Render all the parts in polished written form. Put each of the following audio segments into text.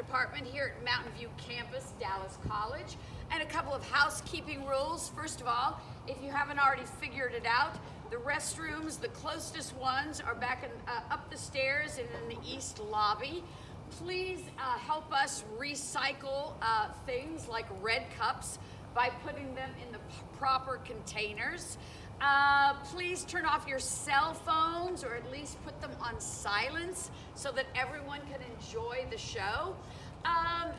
department here at Mountain View campus, Dallas College, and a couple of housekeeping rules. First of all, if you haven't already figured it out, the restrooms, the closest ones, are back up the stairs and in the east lobby. Please help us recycle things like red cups by putting them in the proper containers. Please turn off your cell phones, or at least put them on silence so that everyone can enjoy the show.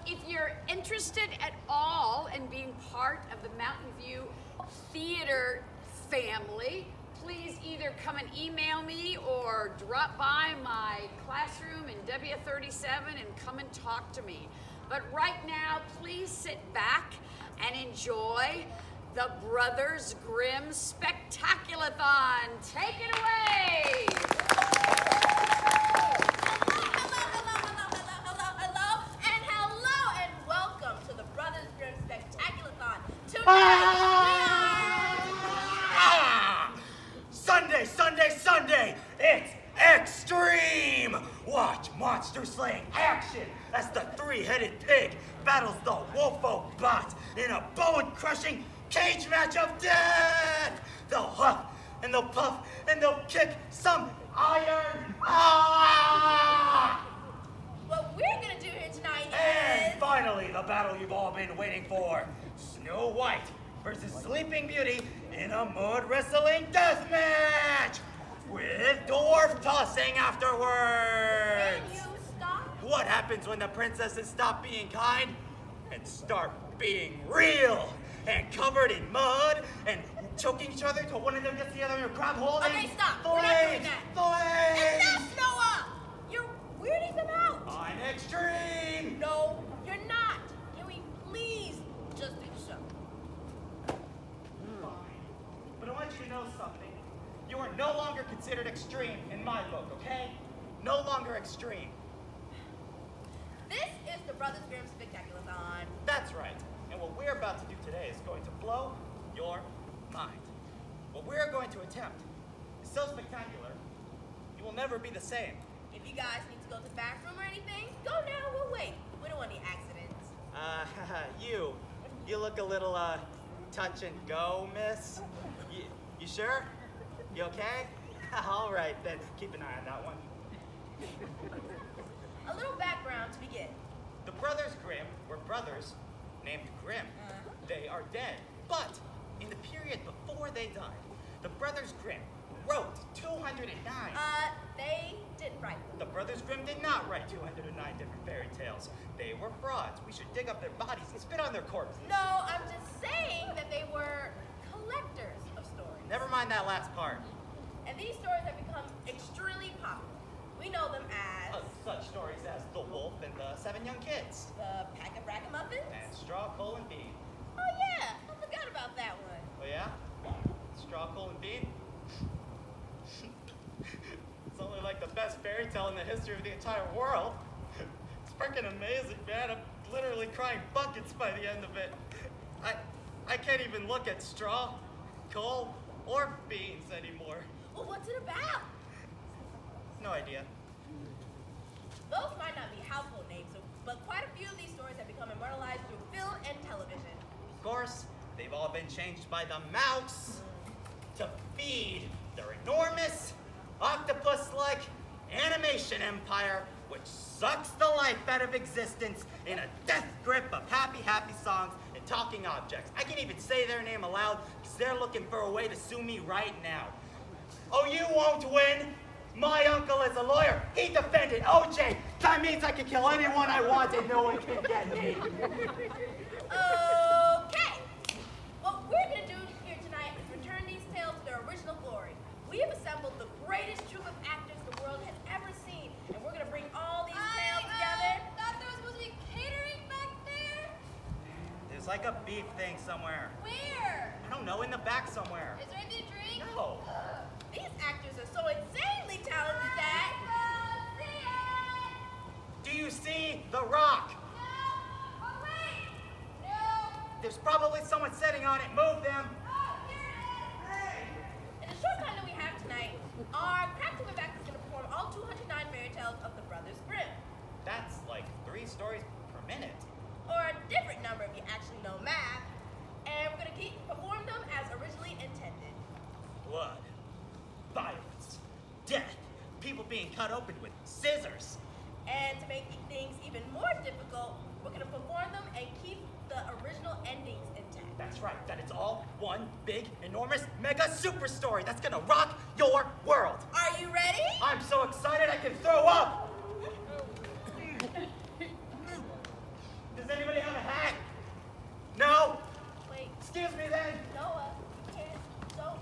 If you're interested at all in being part of the Mountain View Theater family, please either come and email me or drop by my classroom in W37 and come and talk to me. But right now, please sit back and enjoy the Brothers Grimm Spectaculathon. Take it away! Hello, and welcome to the Brothers Grimm Spectaculathon. Tonight, Sunday! It's extreme! Watch monster slaying action as the three-headed pig battles the wolfo bot in a bone-crushing cage match of death! They'll huff and they'll puff and they'll kick some iron. what we're gonna do here tonight And is... finally, the battle you've all been waiting for. Snow White versus Sleeping Beauty in a mud wrestling death match with dwarf tossing afterwards. Can you stop? What happens when the princesses stop being kind and start being real and covered in mud and choking each other till one of them gets the other in a crab hole? Okay, stop. We're not doing that. Flames! Enough, Noah! You're weirding them out. I'm extreme! No, you're not. Can we please just do the show? Fine. But I want you to know something. You are no longer considered extreme in my book, okay? No longer extreme. This is the Brothers Grimm Spectaculathon. That's right. And what we're about to do today is going to blow your mind. What we're going to attempt is so spectacular, you will never be the same. If you guys need to go to the bathroom or anything, go now. We'll wait. We don't want any accidents. You look a little, touch and go, miss. You sure? You okay? All right, then. Keep an eye on that one. A little background to begin. The Brothers Grimm were brothers named Grimm. They are dead. But in the period before they died, the Brothers Grimm wrote 209. They didn't write them. The Brothers Grimm did not write 209 different fairy tales. They were frauds. We should dig up their bodies and spit on their corpses. No, I'm just saying that they were collectors of stories. Never mind that last part. And these stories have become extremely popular. We know them as Such stories as The Wolf and the Seven Young Kids. the Pack of Ragamuffins. And Straw, Coal, and Bean. Oh yeah, I forgot about that one. Oh yeah? Straw, Coal, and Bean? It's only like the best fairy tale in the history of the entire world. It's freaking amazing, man. I'm literally crying buckets by the end of it. I can't even look at straw, coal, or beans anymore. Well, what's it about? No idea. Those might not be household names, but quite a few of these stories have become immortalized through film and television. Of course, they've all been changed by the mouse to feed their enormous octopus-like animation empire, which sucks the life out of existence in a death grip of happy songs and talking objects. I can't even say their name aloud because they're looking for a way to sue me right now. Oh, you won't win. My uncle is a lawyer. He defended OJ. That means I can kill anyone I want and no one can get me. Okay. What we're going to do here tonight is return these tales to their original glory. We have assembled the greatest troupe of actors the world has ever seen, and we're going to bring all these tales together. I thought there was supposed to be catering back there. There's like a beef thing somewhere. Where? I don't know, in the back somewhere. Is there anything to drink? No. These actors are so insanely talented that... Do you see The Rock? No. Oh, wait. No. There's probably someone sitting on it. Move them. Oh, here it is. In the short time that we have tonight, our crack team of actors is going to perform all 209 fairy tales of the Brothers Grimm. That's like 3 stories minute. or a different number if you actually know math, and we're gonna perform them as originally intended. Blood, violence, death, people being cut open with scissors. And to make things even more difficult, we're gonna perform them and keep the original endings intact. That's right, that it's all one big, enormous, mega super story that's gonna rock your world. Are you ready? I'm so excited I can throw up. Does anybody have a hat? No? Wait, Excuse me then. Noah, you can't, don't.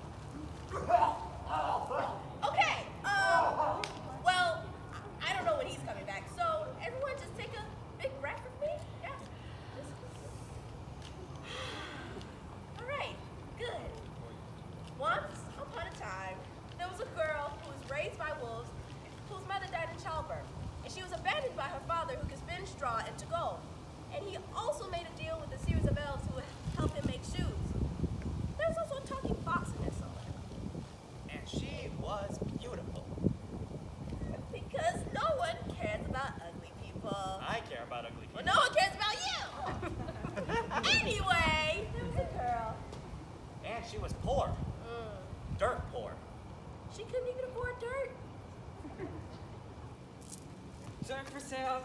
Okay, well, I don't know when he's coming back, so everyone just take a big breath with me. Yeah. All right, good. Once upon a time, there was a girl who was raised by wolves, whose mother died in childbirth, and she was abandoned by her father, who could spin straw into gold. And he also made a deal with a series of elves who would help him make shoes. There was also a talking fox in there somewhere. And she was beautiful. Because no one cares about ugly people. I care about ugly people. Well, no one cares about you. Anyway, there was a girl. And she was poor. Dirt poor. She couldn't even afford dirt. Dirt for sale!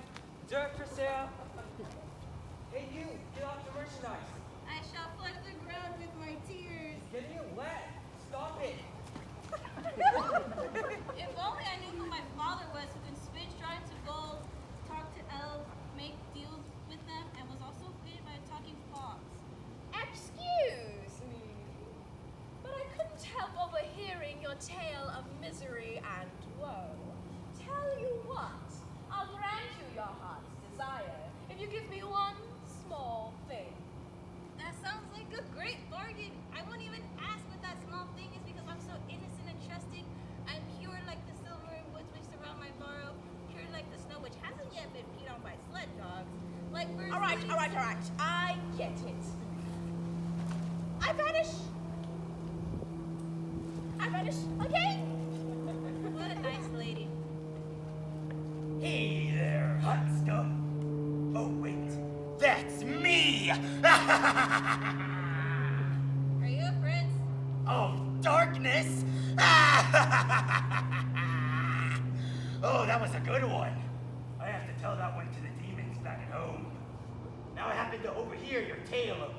Dirt for sale! Hey you, get off the merchandise! I shall flood the ground with my tears. Getting it wet! Stop it! If only I knew who my father was, who can spin straw into gold, talk to elves, make deals with them, and was also created by a talking fox. Excuse me, but I couldn't help overhearing your tale of misery and woe. Tell you what, I'll grant you your heart's desire if you give me one small thing. That sounds like a great bargain. I won't even ask what that small thing is because I'm so innocent and trusting. I'm pure like the silver and woods which surround my burrow, pure like the snow which hasn't yet been peed on by sled dogs. Like birds. All right. I get it. I vanish. Okay? What a nice lady. Hey there, hot stuff. Oh, wait. That's me! Are you a prince? Of darkness! Oh, that was a good one. I have to tell that one to the demons back at home. Now I happen to overhear your tale of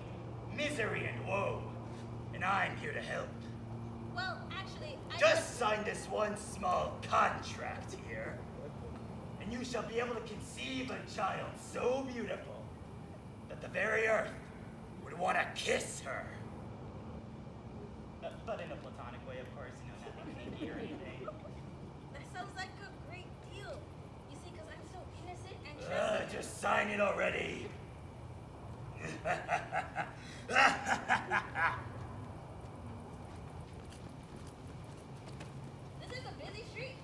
misery and woe, and I'm here to help. Well, actually, I Just sign this one small contract here, and you shall be able to conceive a child so beautiful that the very earth would want to kiss her. But in a platonic way, of course, nothing kinky or anything. That sounds like a great deal. You see, because I'm so innocent and trusting. Just sign it already. This is a busy street.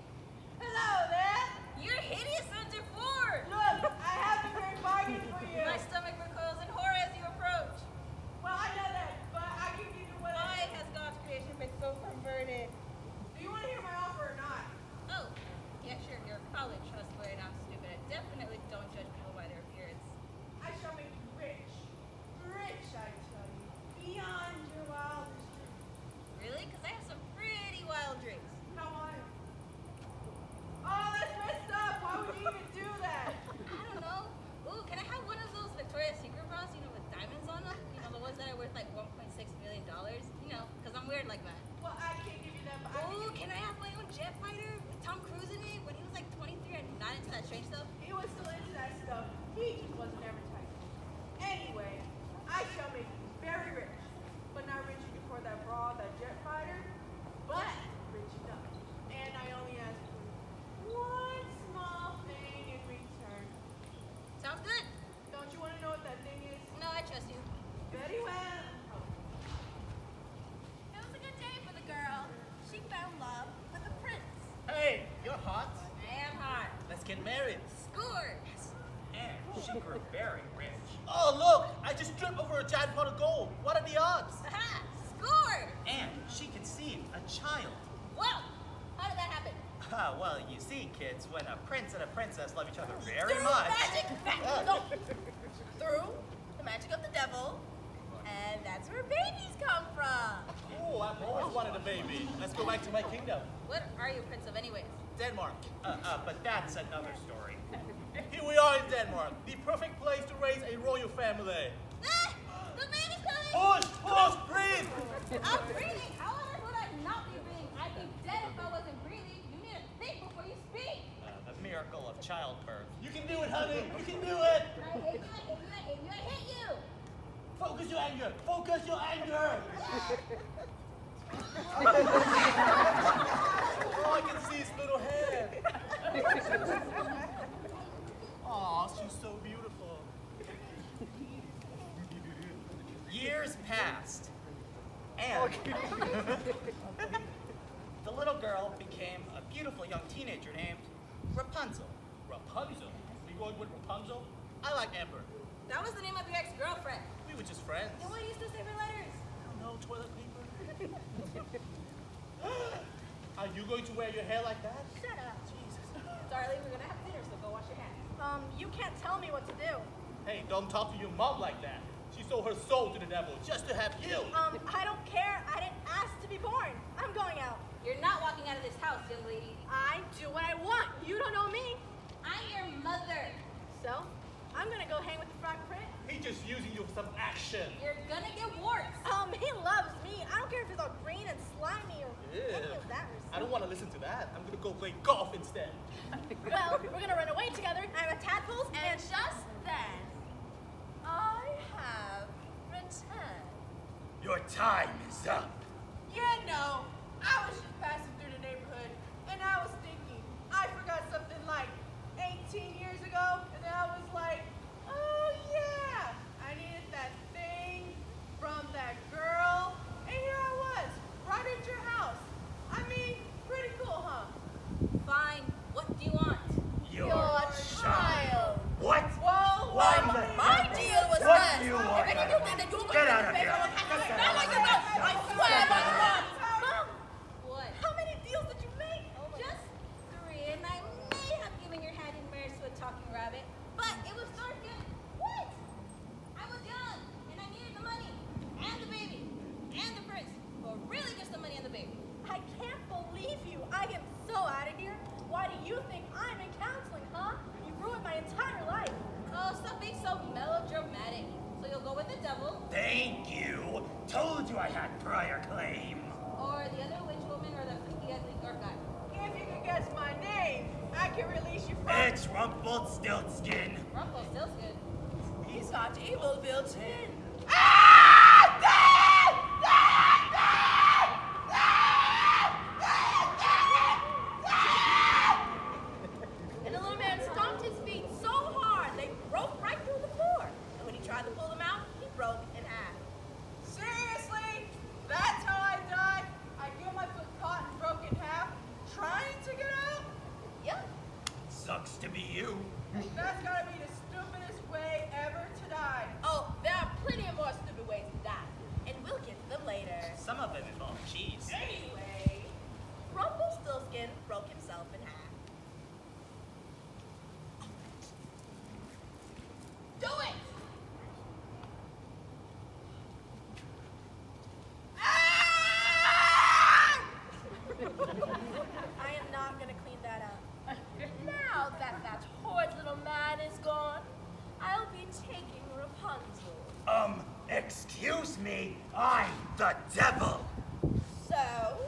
Hello there. You're hideous under four. Look, I have a great bargain for you. My stomach recoils in horror as you approach. Well, I know that, but I can give you what Why has God's creation been so perverted? Do you want to hear my offer or not? Oh, yeah, sure. You're a college hustler and I'm stupid. I definitely don't judge people by their appearance. I shall make you rich. Rich, I tell you. Beyond your wildest dreams. Really? Because I have some pretty wild dreams. How wild? Oh, that's messed up. Why would you even do that? I don't know. Ooh, can I have one of those Victoria's Secret bras, with diamonds on them? The ones that are worth like $1.6 million? Because I'm weird like that. Well, I can't give you that, but I can Ooh, give you can I have my own jet fighter with Tom Cruise in it when he was like 23 and not into that strange stuff? He was still into that stuff. He just wasn't advertising. Anyway, I shall make you very rich. But not rich enough for that bra, that jet fighter, but rich enough. And I only ask for one small thing in return. Sounds good. Don't you want to know what that thing is? No, I trust you. Very well. It was a good day for the girl. She found love with a prince. Hey, you're hot. I am hot. Let's get married. Scored. And she grew very rich. Oh, look! I just tripped over a giant pot of gold. What are the odds? Aha! Scored. And she conceived a child. Well, how did that happen? Well, you see, kids, when a prince and a princess love each other very Through much. magic. No. baby. Let's go back to my kingdom. What are you, Prince of anyways? Denmark. But that's another story. Here we are in Denmark, the perfect place to raise a royal family. Ah! The baby's coming! Push, breathe. I'm breathing! How on earth would I not be breathing? I'd be dead if I wasn't breathing. You need to think before you speak. The miracle of childbirth. You can do it, honey. You can do it. I hate you, I hate you, I hate you, I hate you! Focus your anger. Focus your anger. Oh, I can see his little hand. Aw, she's so beautiful. Years passed, and the little girl became a beautiful young teenager named Rapunzel. Rapunzel? We going with Rapunzel? I like Amber. That was the name of your ex-girlfriend. We were just friends. Then why do you still save her letters? No toilet paper. Are you going to wear your hair like that? Shut up. Jesus. Darling, we're gonna have dinner, so go wash your hands. You can't tell me what to do. Hey, don't talk to your mom like that. She sold her soul to the devil just to have you. I don't care. I didn't ask to be born. I'm going out. You're not walking out of this house, young lady. I do what I want. You don't know me. I'm your mother. So, I'm gonna go hang with the frog prince. He's just using you for some action. You're gonna get warts. He loves me. I don't care if it's all green and slimy or any of that. I don't want to listen to that. I'm gonna go play golf instead. Well, we're gonna run away together. I'm a tadpole, and just then, I have returned. Your time is up. Yeah, no. I was just passing through the neighborhood, and I was thinking, I forgot something like 18 years ago, and I was like, oh yeah, I needed that thing from that girl, and here I was, right at your house. I mean, pretty cool, huh? Fine. What do you want? Your child. What? Well, Why my deal was What this. do you want? If you think that you're Get going out to of pay here. for it, not like you know. I swear by God. Mom, What? how many deals did you make? Just 3, and I may have given your hand in marriage to a talking rabbit, but it was dark and what? I was young, and I needed the money, and the baby, and the prince, or really just the money and the baby. I can't believe you. I am so out of here. Why do you think I'm in counseling, huh? You ruined my entire life. Oh, stop being so melodramatic. So you'll go with the devil, Thank you. Told you I had prior claim. or the other witch woman, or the freaky ugly dark guy. If you can guess my name, I can release you from. It's Rumpelstiltskin. Rumpelstiltskin. He's got evil built in. And the little man stomped his feet so hard they broke right through the floor. And when he tried to pull them out, he broke in half. Seriously? That's how I died? I get my foot caught and broke in half, trying to get out? Yep. Sucks to be you. That's gotta be the stupidest way ever to die. Oh, there are plenty of more stupid ways to die. And we'll get to them later. Some of them involve cheese. Anyway, Rumpelstiltskin broke himself in half. Do it! Ah! I am not gonna clean that up. Now that that horrid little man is gone, I'll be taking Rapunzel. Excuse me, I'm the devil. So,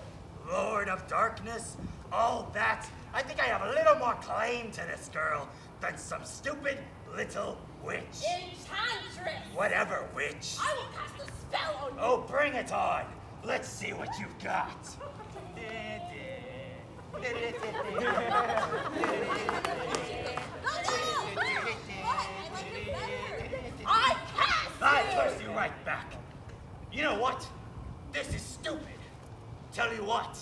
Lord of Darkness, all that. I think I have a little more claim to this girl than some stupid little witch. Enchantress! Whatever, witch. I will cast a spell on you. Oh, bring it on. Let's see what you've got. I cast I you! curse you right back. You know what? This is stupid. Tell you what.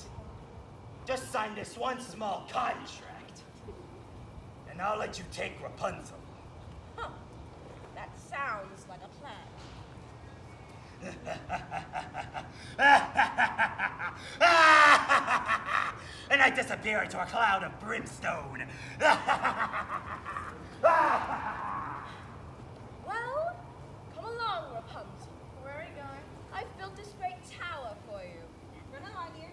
Just sign this one small contract. And I'll let you take Rapunzel. Huh. That sounds like a plan. And I disappear into a cloud of brimstone. Well, come along, Rapunzel. Where are you going? I've built this great tower for you. Run along here.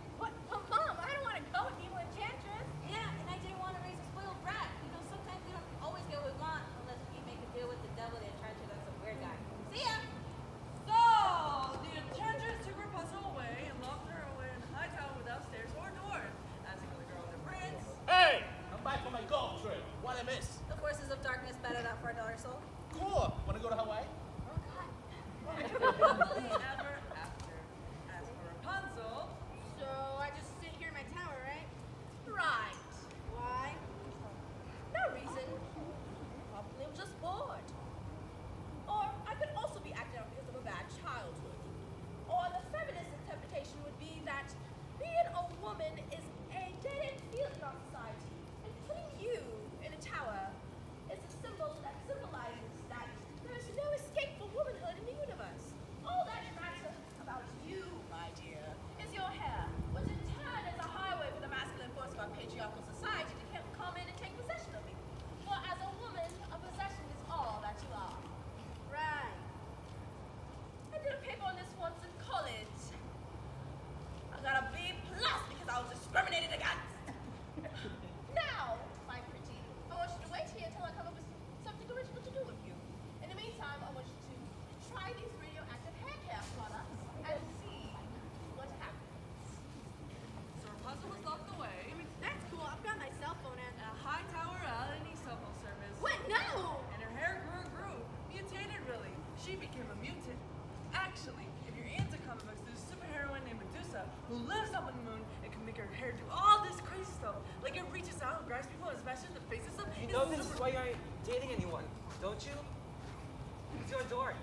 the door.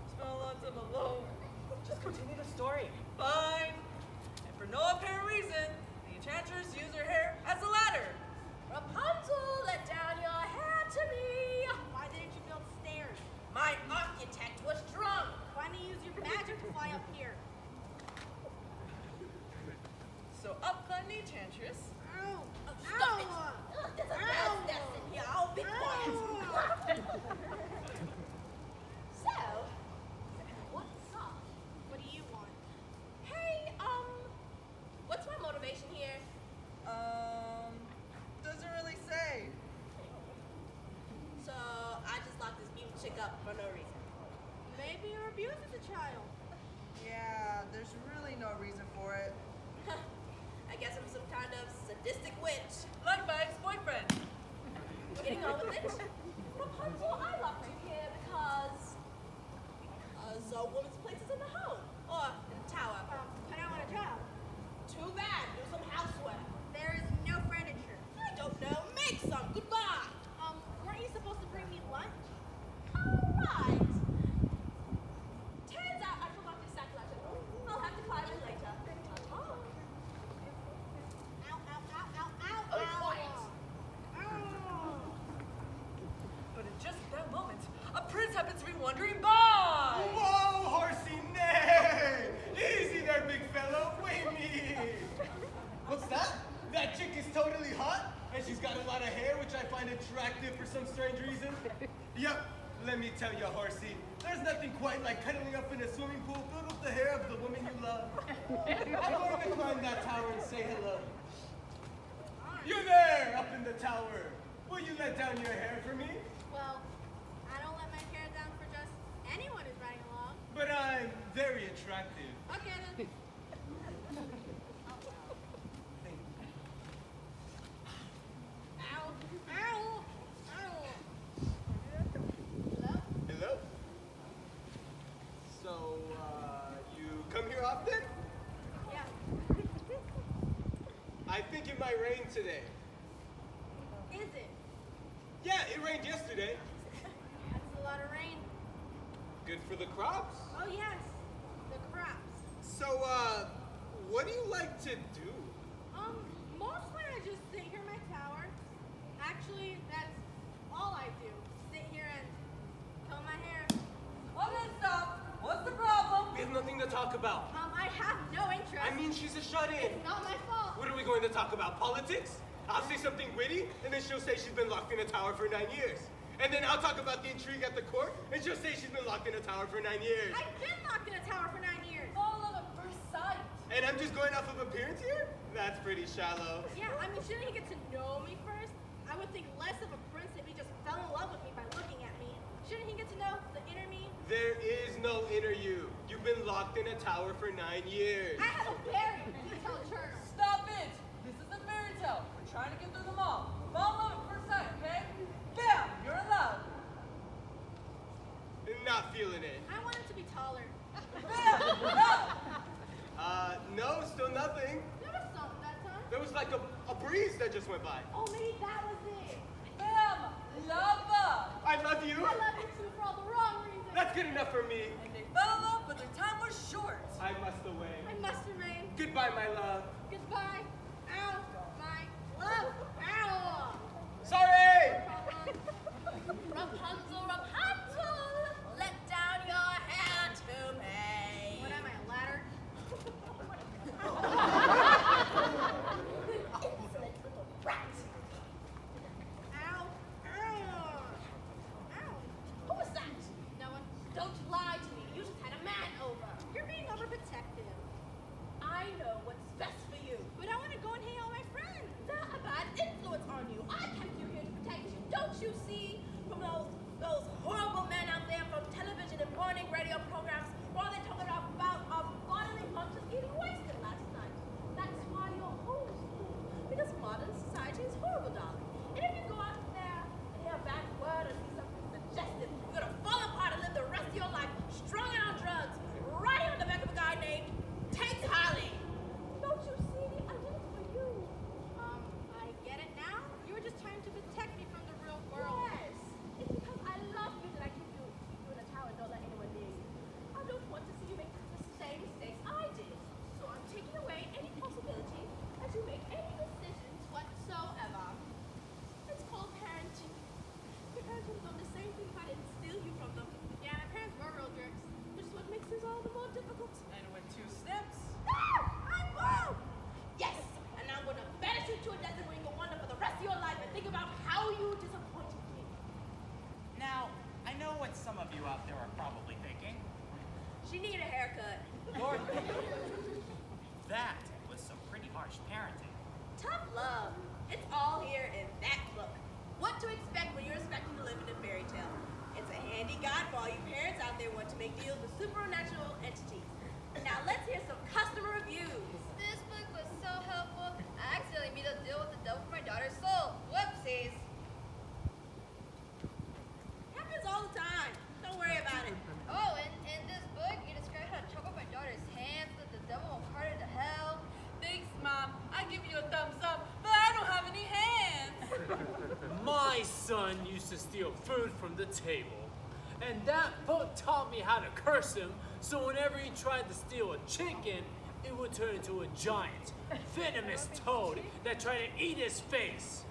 Spell lots of alone. Just continue the story. Fine. And for no apparent reason, the enchantress used her hair as a ladder. Rapunzel, let down your hair to me. Why didn't you build stairs? My architect was drunk. Why didn't you use your magic to fly up here? So up climbed the enchantress. Ow! Stop it. There's a mouse nest in here. I'll be quiet. So, what's up? What do you want? Hey, what's my motivation here? Doesn't really say. So, I just locked this mute chick up for no reason. Maybe you're abused as a child. Yeah, there's really no reason for it. I guess I'm some kind of sadistic witch. Like my ex-boyfriend. Getting on with it? Rapunzel, I locked you here because a woman's place is in the home or in the tower. But I want a job. Too bad. Do some housework. There is no furniture. I don't know. Make some. Goodbye. Weren't you supposed to bring me lunch? Alright. Turns out I forgot to sack lunch at home. I'll have to find it later. Ow, ow, ow, ow, ow, Oh, ow. quiet. Ow. But in just that moment, a prince happens to be wandering by. Whoa, horsey, nay! Easy there, big fellow. Wait me. What's that? That chick is totally hot, and she's got a lot of hair, which I find attractive for some strange reason. Yep, let me tell you, horsey, there's nothing quite like cuddling up in a swimming pool filled with the hair of the woman you love. I'm going to climb that tower and say hello. You there, up in the tower. Will you let down your hair for me? Well, I don't let my hair down for just anyone who's riding along. But I'm very attractive. Okay then. Ow. Ow. Ow. Hello? Hello? So, you come here often? Yeah. I think it might rain today. Is it? Yeah, it rained yesterday. That's a lot of rain. Good for the crops. Oh yes. The crops. So, what do you like to do? Mostly I just sit here in my tower. Actually, that's all I do. Sit here and comb my hair. Okay, stop. What's the problem? We have nothing to talk about. I have no interest. I mean, she's a shut-in. It's not my fault. What are we going to talk about? Politics? I'll say something witty, and then she'll say she's been locked in a tower for 9 years. And then I'll talk about the intrigue at the court, and she'll say she's been locked in a tower for 9 years. I've been locked in a tower for 9 years. All of at first sight. And I'm just going off of appearance here? That's pretty shallow. Yeah, I mean, shouldn't he get to know me first? I would think less of a prince if he just fell in love with me by looking at me. Shouldn't he get to know the inner me? There is no inner you. You've been locked in a tower for 9 years. I have a very detailed journal. Stop it. This is a fairy tale. We're trying to get through them all. Fall in love at first sight, okay? Bam! You're allowed. Not feeling it. I want him to be taller. Bam! No! No, still nothing. There was something that time. There was like a breeze that just went by. Oh, maybe that was it. Bam! Lava! I love you. I love you too for all the wrong reasons. That's good enough for me. And they fell in love, but their time was short. I must away. I must remain. Goodbye, my love. Goodbye. Ow. My love. Ow. Sorry! Rapunzel, Rapunzel, let down your hair to me. What am I, a ladder? Insolent little brat. Ow. Ow. Ow. Who was that? No one. Don't lie to me. You just had a man over. You're being overprotective. I know what's best for you. But I want to go and hang out with my friends. They're a bad influence on you. I kept you here to protect you. Don't you see? From those horrible men out there from television and morning radio programs, while they're talking about our bodily functions even worse than last night. That's why you're homeschooled. Because modern society is horrible, darling. And if you go out there and hear a bad word or see something suggestive, you're gonna fall apart and live the rest of your life strung out on drugs, riding on the back of a guy named Tate Holly. Don't you see? I did it for you. I get it now. You were just trying to protect me from the real world. Yes, it's because I love are probably thinking. She needed a haircut. That was some pretty harsh parenting. Tough love. It's all here in that book. What to expect when you're expecting to live in a fairy tale. It's a handy guide for all you parents out there who want to make deals with supernatural entities. Now let's hear some customer reviews. This book was so helpful. I accidentally made a deal with the devil for my daughter's soul. Whoopsies. Happens all the time. Don't worry about it. Oh, and in this book, you describe how to chop off my daughter's hands so that the devil won't cart her to hell. Thanks, Mom. I give you a thumbs up, but I don't have any hands. My son used to steal food from the table, and that book taught me how to curse him, so whenever he tried to steal a chicken, it would turn into a giant, venomous toad that tried to eat his face.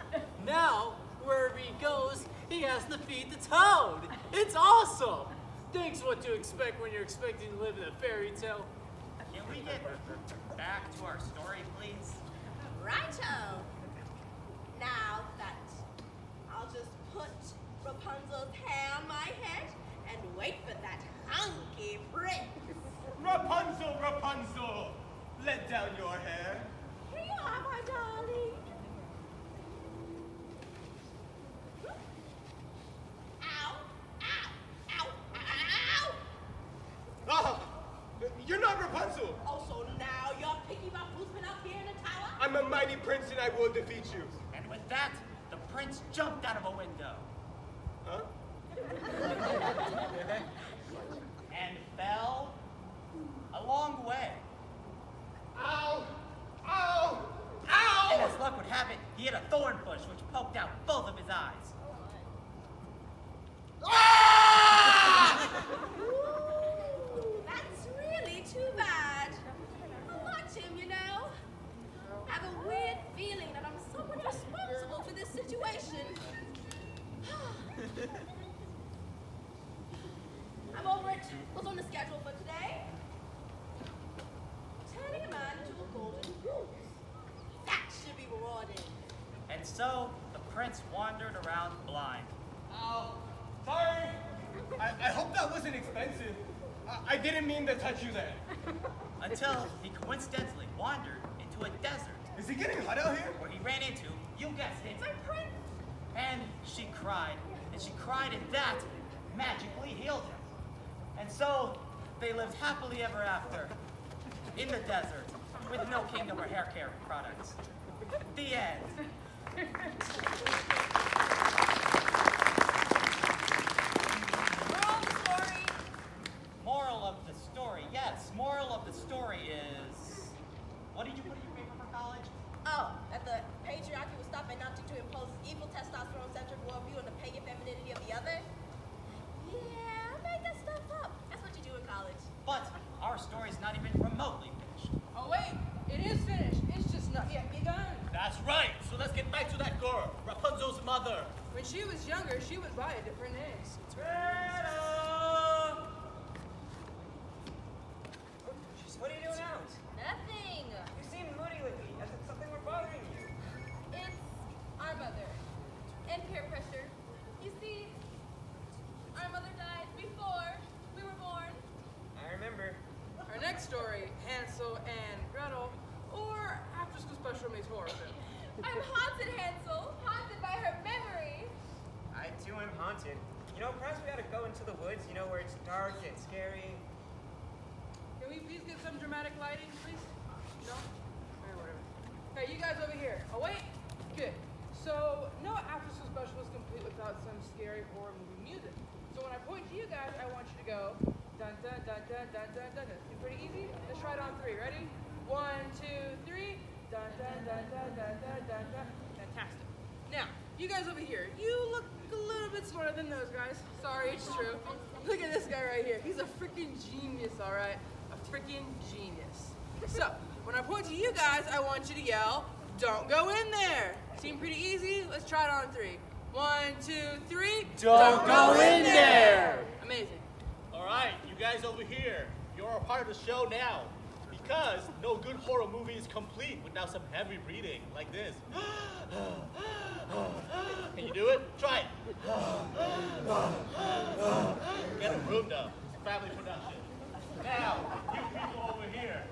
Now, wherever he goes, he has to feed the toad. It's awesome! Thanks what to expect when you're expecting to live in a fairy tale. Can we get back to our story, please? Righto. Now that I'll just put Rapunzel's hair on my head and wait for that hunky prince. Rapunzel, Rapunzel! Let down your hair. Here you are, my darling. Ow, ow, ow, ow, ow! Oh, you're not Rapunzel. Oh, so now you're picky about who's been up here in the tower? I'm a mighty prince and I will defeat you. And with that, the prince jumped out of a window. Huh? And fell a long way. Ow! Ow! And Ow! as luck would have it, he hit a thorn bush which poked out both of his eyes. Ooh, that's really too bad. I liked him, you know. I have a weird feeling that I'm somewhat responsible for this situation. I'm over it. What's on the schedule for today? Turning a man into a golden goose. That should be rewarded. And so the prince wandered around blind. Ow! Sorry! I hope that wasn't expensive. I didn't mean to touch you there. Until he coincidentally wandered into a desert Is it getting hot out here? where he ran into, you guessed it, My prince. and she cried, and that magically healed him. And so they lived happily ever after in the desert with no kingdom or hair care products. The end. Moral of the story, yes. Moral of the story is, what did you put in your paper for college? Oh, that the patriarchy will stop at nothing to impose its evil testosterone-centered worldview on the pagan femininity of the other? Yeah, I made that stuff up. That's what you do in college. But our story's not even remotely finished. Oh, wait. It is finished. It's just not yet begun. That's right, so let's get back to that girl, Rapunzel's mother. When she was younger, she went by a different name. What are you doing out? Nothing. You seem moody lately. Is it something we're bothering you? It's our mother. And peer pressure. You see, our mother died before we were born. I remember. Our next story, Hansel and Gretel, or After School Special meets horror film. I'm haunted, Hansel. Haunted by her memory. I too am haunted. You know, perhaps we ought to go into the woods, you know, where it's dark and scary. Can we please get some dramatic lighting, please? No? Alright, whatever. Hey, you guys over here. Oh, wait. Good. So, no After School Special is complete without some scary horror movie music. So when I point to you guys, I want you to go dun dun dun dun dun dun dun. It's pretty easy. Let's try it on three. Ready? 1, 2, 3. Dun dun dun dun dun dun dun dun. Fantastic. Now, you guys over here, you look a little bit smarter than those guys. Sorry, it's true. Look at this guy right here. He's a freaking genius, all right? A freaking genius. So, when I point to you guys, I want you to yell, "Don't go in there." Seem pretty easy? Let's try it on three. 1, 2, 3. Don't go in there. Amazing. All right, you guys over here, you're a part of the show now. Because no good horror movie is complete without some heavy breathing like this. Can you do it? Try it. Get a room though. family production. Now, you people over here,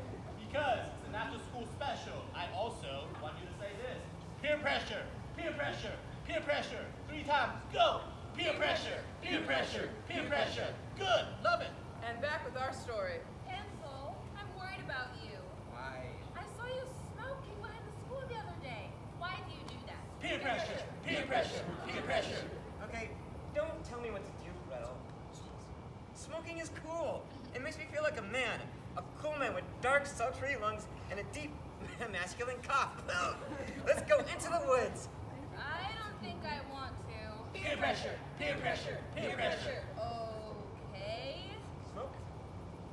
because it's an after-school special, I also want you to say this. Peer pressure, peer pressure, peer pressure. 3 times, go! Peer pressure, peer pressure, peer pressure. Good, love it. And back with our story. Hansel, I'm worried about you. Why? I saw you smoking behind the school the other day. Why do you do that? Peer pressure, peer pressure, peer pressure. Okay, don't tell me what to do, Gretel. Smoking is cool. It makes me feel like a man. A cool man with dark, sultry lungs and a deep, masculine cough. Let's go into the woods. I don't think I want to. Peer pressure, peer pressure, peer pressure. Okay. Smoke?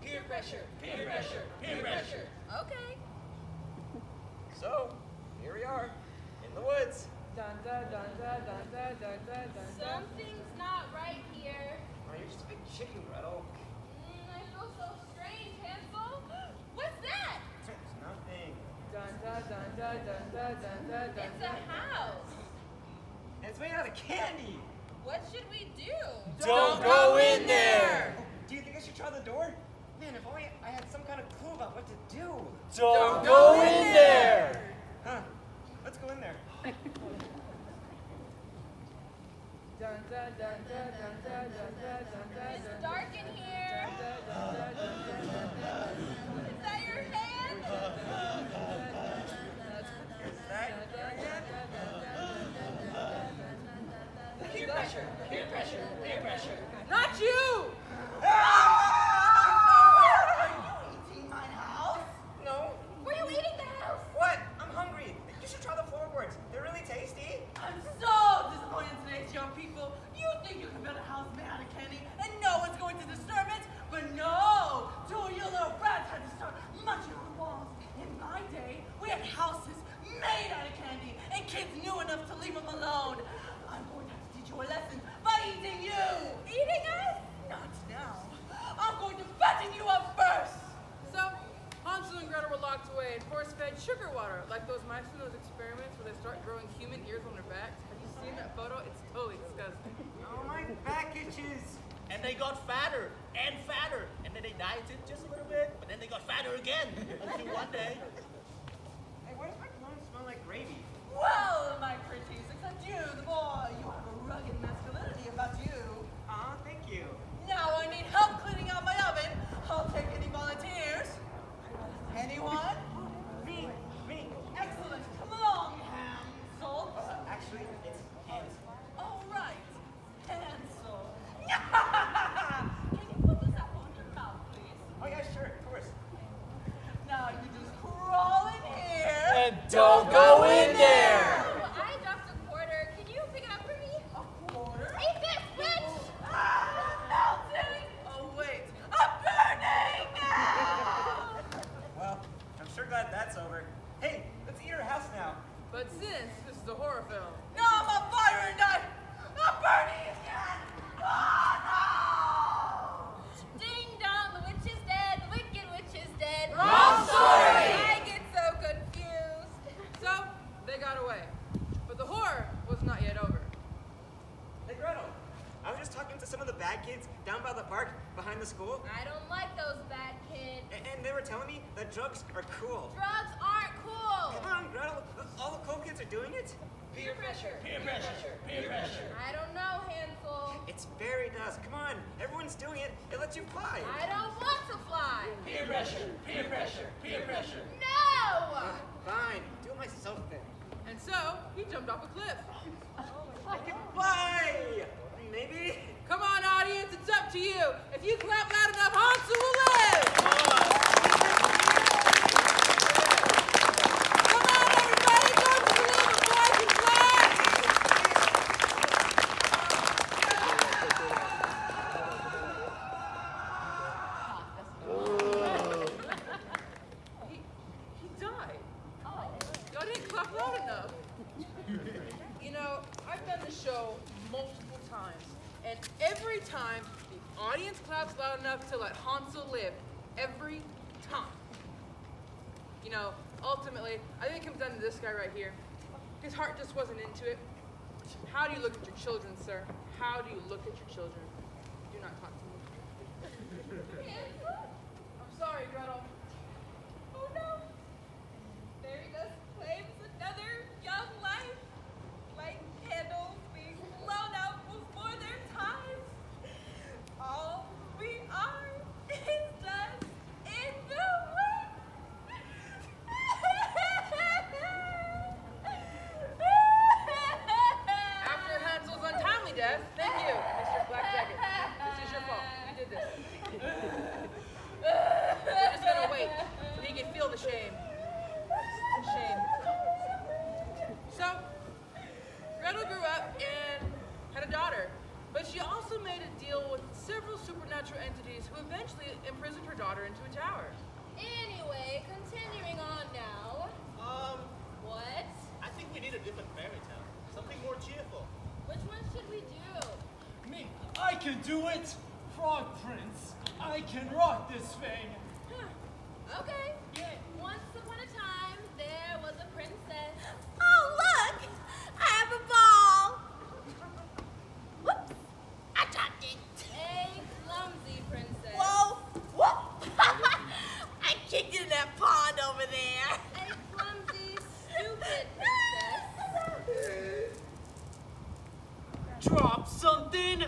Peer pressure, peer pressure, peer pressure. Okay. So, here we are, in the woods. Dun dun dun dun dun dun dun dun dun. Something's not right here. Oh, you're just a big chicken, Gretel. I feel so strange, Hansel. What's that? It's nothing. Dun dun dun dun dun dun dun dun dun. It's a house. And it's made out of candy. What should we do? Don't go in there! Do you think I should try the door? Man, if only I had some kind of clue about what to do. Don't go in there! Huh. Let's go in there. Dun dun dun dun dun dun dun dun dun dun. It's dark in here. Is that your hand? Is that your hand? Peer pressure, peer pressure, peer pressure. Not you! No. Were you eating the house? What? I'm hungry. You should try the floorboards. They're really tasty. I'm so disappointed in today's young people. You think you can build a house made out of candy and no one's going to disturb it? But no! 2 of you little brats had to start munching on the walls. In my day, we had houses made out of candy and kids knew enough to leave them alone. I'm going to have to teach you a lesson by eating you! Eating us? Not now. I'm going to fatten you up first! So, Hansel and Gretel were locked away and force-fed sugar water, like those mice in those experiments where they start growing human ears on their backs. Have you seen that photo? It's totally disgusting. Oh, my back itches. And they got fatter and fatter. And then they dieted just a little bit, but then they got fatter again. Until one day. Hey, why does my cologne smell like gravy? Well, my pretties, except you, the boy, you have a rugged masculinity about you. Aw, thank you. Now I need help cleaning out my oven. I'll take any volunteers. Anyone? Me. Excellent. Come along, Hansel. Actually, it's hands. All right, Hansel. Can you put this apple in your mouth, please? Oh, yeah, sure, of course. Now you just crawl in here. And don't go in there! Oh, I dropped a quarter. Can you pick it up for me? A quarter? Eat this, bitch! I'm melting. Oh, wait. I'm burning. Well, I'm sure glad that's over. Hey, let's eat our house now. But since this is a horror film, No, I'm on fire and I'm burning again. Oh, no. Ding dong, the witch is dead. The wicked witch is dead. Wrong story! I get so confused. so they got away. But the horror was not yet over. Hey, Gretel. I was just talking to some of the bad kids down by the park behind the school, I don't like those bad kids. and they were telling me that drugs are cool. Drugs aren't cool. Come on, Gretel. All the cool kids are doing it. Peer pressure. Peer pressure, peer pressure. I don't know, Hansel. It's very nice. Come on. Everyone's doing it. It lets you fly. I don't want to fly. Peer pressure, peer pressure, peer pressure. No! Fine. Do it myself then. And so he jumped off a cliff. I can fly! Maybe? Come on, audience, it's up to you. If you clap loud enough, Hansel will live. Come on, everybody, go to the little boys and clap. He died. Y'all didn't clap loud enough. You know, I've done this show multiple times, and every time the audience claps loud enough to let Hansel live. Every time. You know, ultimately, I think it comes down to this guy right here. His heart just wasn't into it. How do you look at your children, sir? How do you look at your children? Do not talk to me. We're just gonna wait till he can feel the shame. Shame. So, Gretel grew up and had a daughter, but she also made a deal with several supernatural entities who eventually imprisoned her daughter into a tower. Anyway, continuing on now. What? I think we need a different fairy tale. Something more cheerful. Which one should we do? Me, I can do it! Frog Prince, I can rock this thing! Okay. Once upon a time, there was a princess. Oh, look! I have a ball! Whoops! I dropped it. A clumsy princess. Whoa! Whoop! I kicked it in that pond over there. A clumsy, stupid princess. Drop something!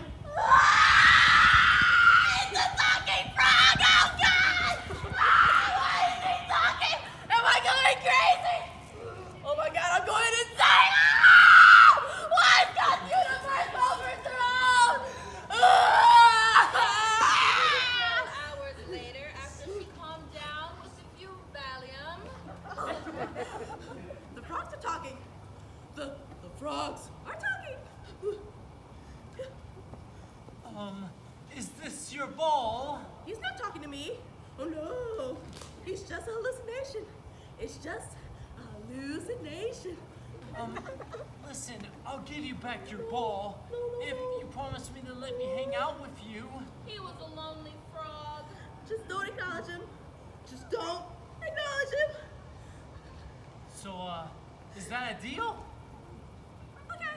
It's a talking frog! Oh, God! Why is he talking? Am I going crazy? Oh, my God, I'm going insane! What's got universe overthrown? Hours later, after she calmed down with a few Valium. The frogs are talking. The frogs are talking. Is this your ball? He's not talking to me. Oh no, he's just a hallucination. It's just a hallucination. Listen, I'll give you back your ball if you promise me to let me hang out with you. He was a lonely frog. Just don't acknowledge him. Just don't acknowledge him. So, is that a deal? Okay.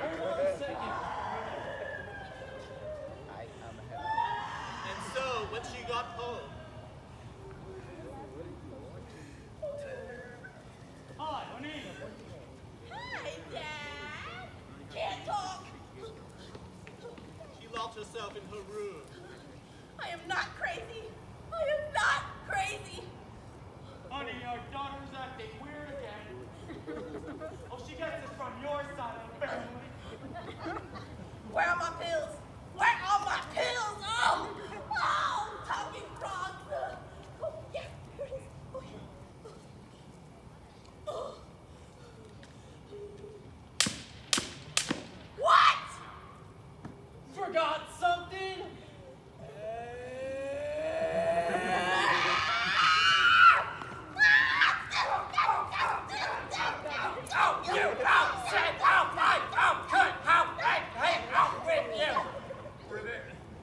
Hold on a second. And so, when she got home, Hi, honey. Hi, Dad. Can't talk. she locked herself in her room. I am not crazy. I am not crazy. Honey, our daughter's acting weird again. Oh, she gets this from your side of the family. Where are my pills? Where are my pills? Oh, talking frogs. Oh, yes, here it is. Okay. Oh. What? Forgot something?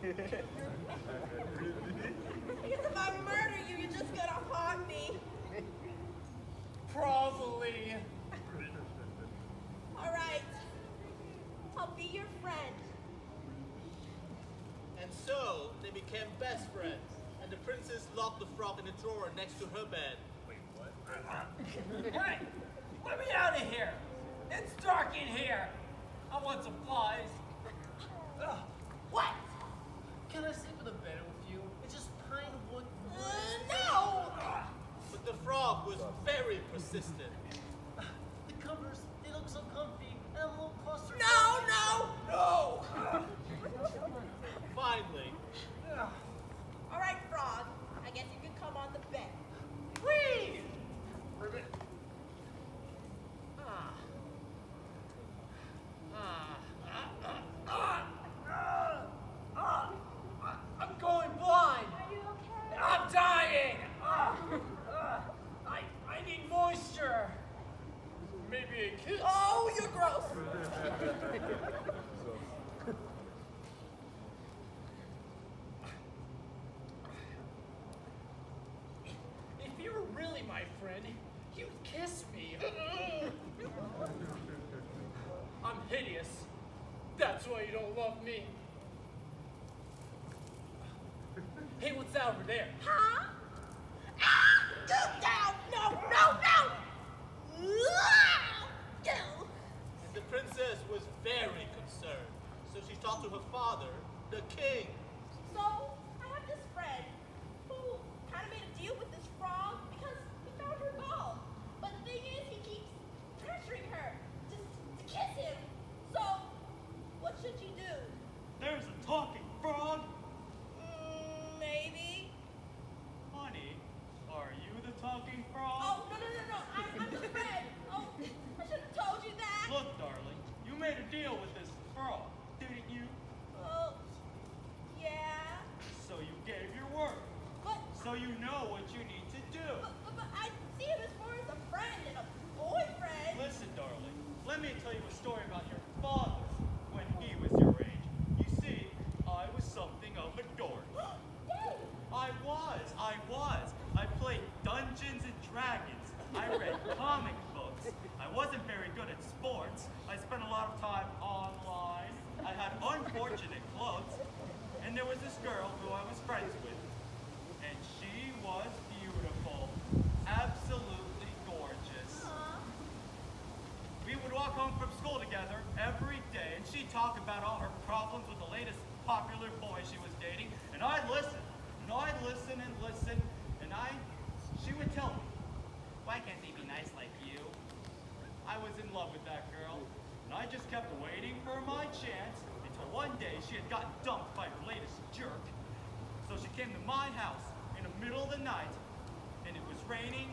Because if I murder you, you're just gonna haunt me. Probably. All right. I'll be your friend. And so, they became best friends. And the princess locked the frog in the drawer next to her bed. Hey, let me out of here. It's dark in here. I want supplies. Ugh. What? Can I sleep in the bed with you? It's just pine wood. No. But the frog was very persistent. The covers, they look so comfy. And I'm a little claustrophobic. No. Finally, All right, frog. I guess you can come on the bed. Whee! I'm going blind. Are you okay? I'm dying. I need moisture. Maybe a kiss. Oh, you're gross. If you were really my friend, you'd kiss me. I'm hideous. That's why you don't love me. Hey, what's that over there? Huh? Get down! No! and the princess was very concerned. So she talked to her father, the king. So, I have this friend who kind of made a deal with this frog because he found her ball. frog? Oh, no. I'm a friend. Oh, I should have told you that. Look, darling, you made a deal with this frog, didn't you? Oh, yeah. So you gave your word. But, So you know what you need to do. but I see him as more as a friend and a boyfriend. Listen, darling, let me tell you a story about your father when he was your age. You see, I was something of a dork. Daddy. I was. I played Dungeons and Dragons. I read comic books. I wasn't very good at sports. I spent a lot of time online. I had unfortunate clothes. And there was this girl who I was friends with. And she was beautiful. Absolutely gorgeous. We would walk home from school together every day, and she'd talk about all her problems with the latest popular boy she was dating, and I'd listen. And I'd listen, and she would tell me, why can't they be nice like you? I was in love with that girl, and I just kept waiting for my chance until one day she had gotten dumped by her latest jerk. So she came to my house in the middle of the night, and it was raining,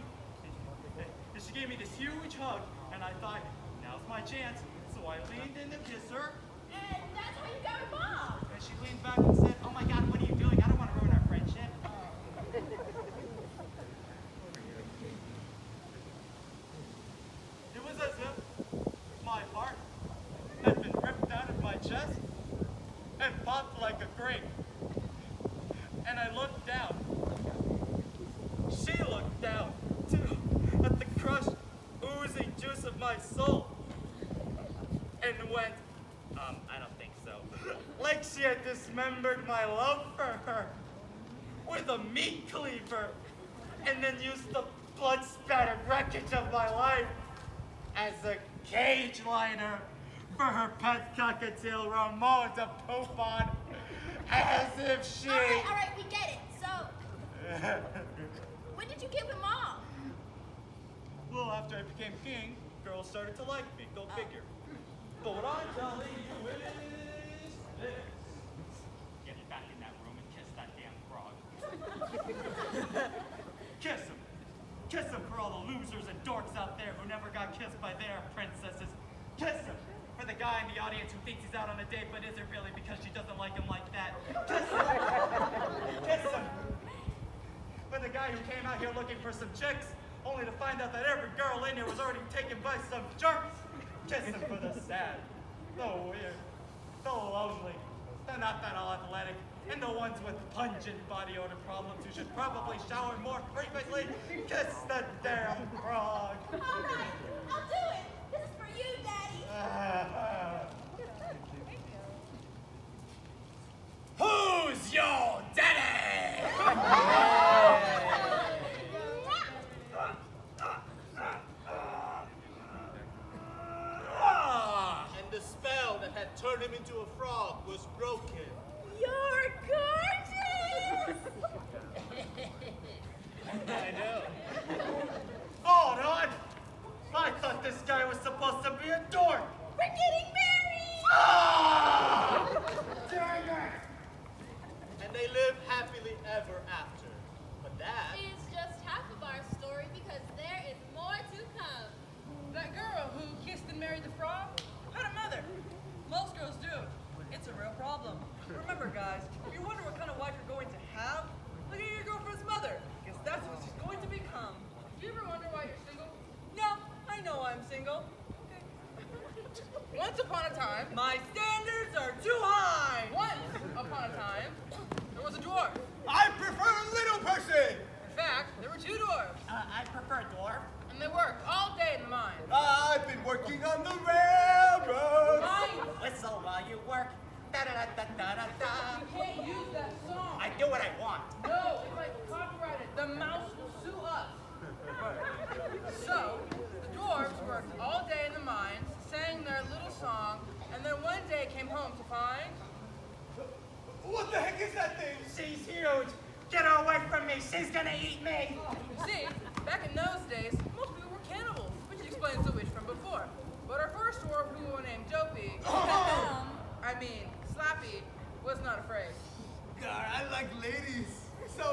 and she gave me this huge hug, and I thought, now's my chance. So I leaned in to kiss her, And that's how you got her mom. and she leaned back and said, oh my God, what are you doing? I don't want to ruin our friendship. It was as if my heart had been ripped out of my chest and popped like a grape. And I looked down. She looked down, too, at the crushed, oozing juice of my soul. And went, I don't think so. Like she had dismembered my love for her with a meat cleaver, and then used the blood-spattered wreckage of my life as a cage liner for her pet cockatiel Ramon to poop on, as if she... All right, we get it. So, when did you get with mom? Well, after I became king, girls started to like me. Go figure. But what I'm telling you is this. Get me back in that room and kiss that damn frog. Kiss him. Kiss him for all the losers and dorks out there who never got kissed by their princesses. Kiss him for the guy in the audience who thinks he's out on a date but isn't really because she doesn't like him like that. Kiss him. Kiss him. For the guy who came out here looking for some chicks, only to find out that every girl in here was already taken by some jerks. Kiss him for the sad, the weird, the lonely, the not that all athletic, and the ones with pungent body odor problems who should probably shower more frequently. Kiss the damn frog. All right, I'll do it. This is for you, Daddy. Who's your daddy? And the spell that had turned him into a frog was broken. You're gorgeous. I know. Hold on! I thought this guy was supposed to be a dork! We're getting married. Ah! Dang it! And they live happily ever after. But that... It's just half of our story because there is more to come. That girl who kissed and married the frog had a mother. Most girls do. It's a real problem. Remember, guys, if you wonder what kind of wife you're going to have, look at your girlfriend's mother, because that's what she's going to become. Do you ever wonder why you're single? No, I know I'm single. Once upon a time, My standards are too high. once upon a time, there was a dwarf. I prefer a little person. In fact, there were two dwarves, I prefer dwarf. and they worked all day in the mine. I've been working on the railroad. Mine! Whistle while you work. Da-da-da-da-da-da-da. You can't use that song. I do what I want. No, it's like copyrighted. The mouse will sue us. So, the dwarves worked all day in the mines, sang their little song, and then one day came home to find... What the heck is that thing? She's huge. Get her away from me. She's gonna eat me. See, back in those days, most people were cannibals, which explains the wish from before. But our first dwarf, who we named Dopey, Slappy, was not afraid. God, I like ladies. So,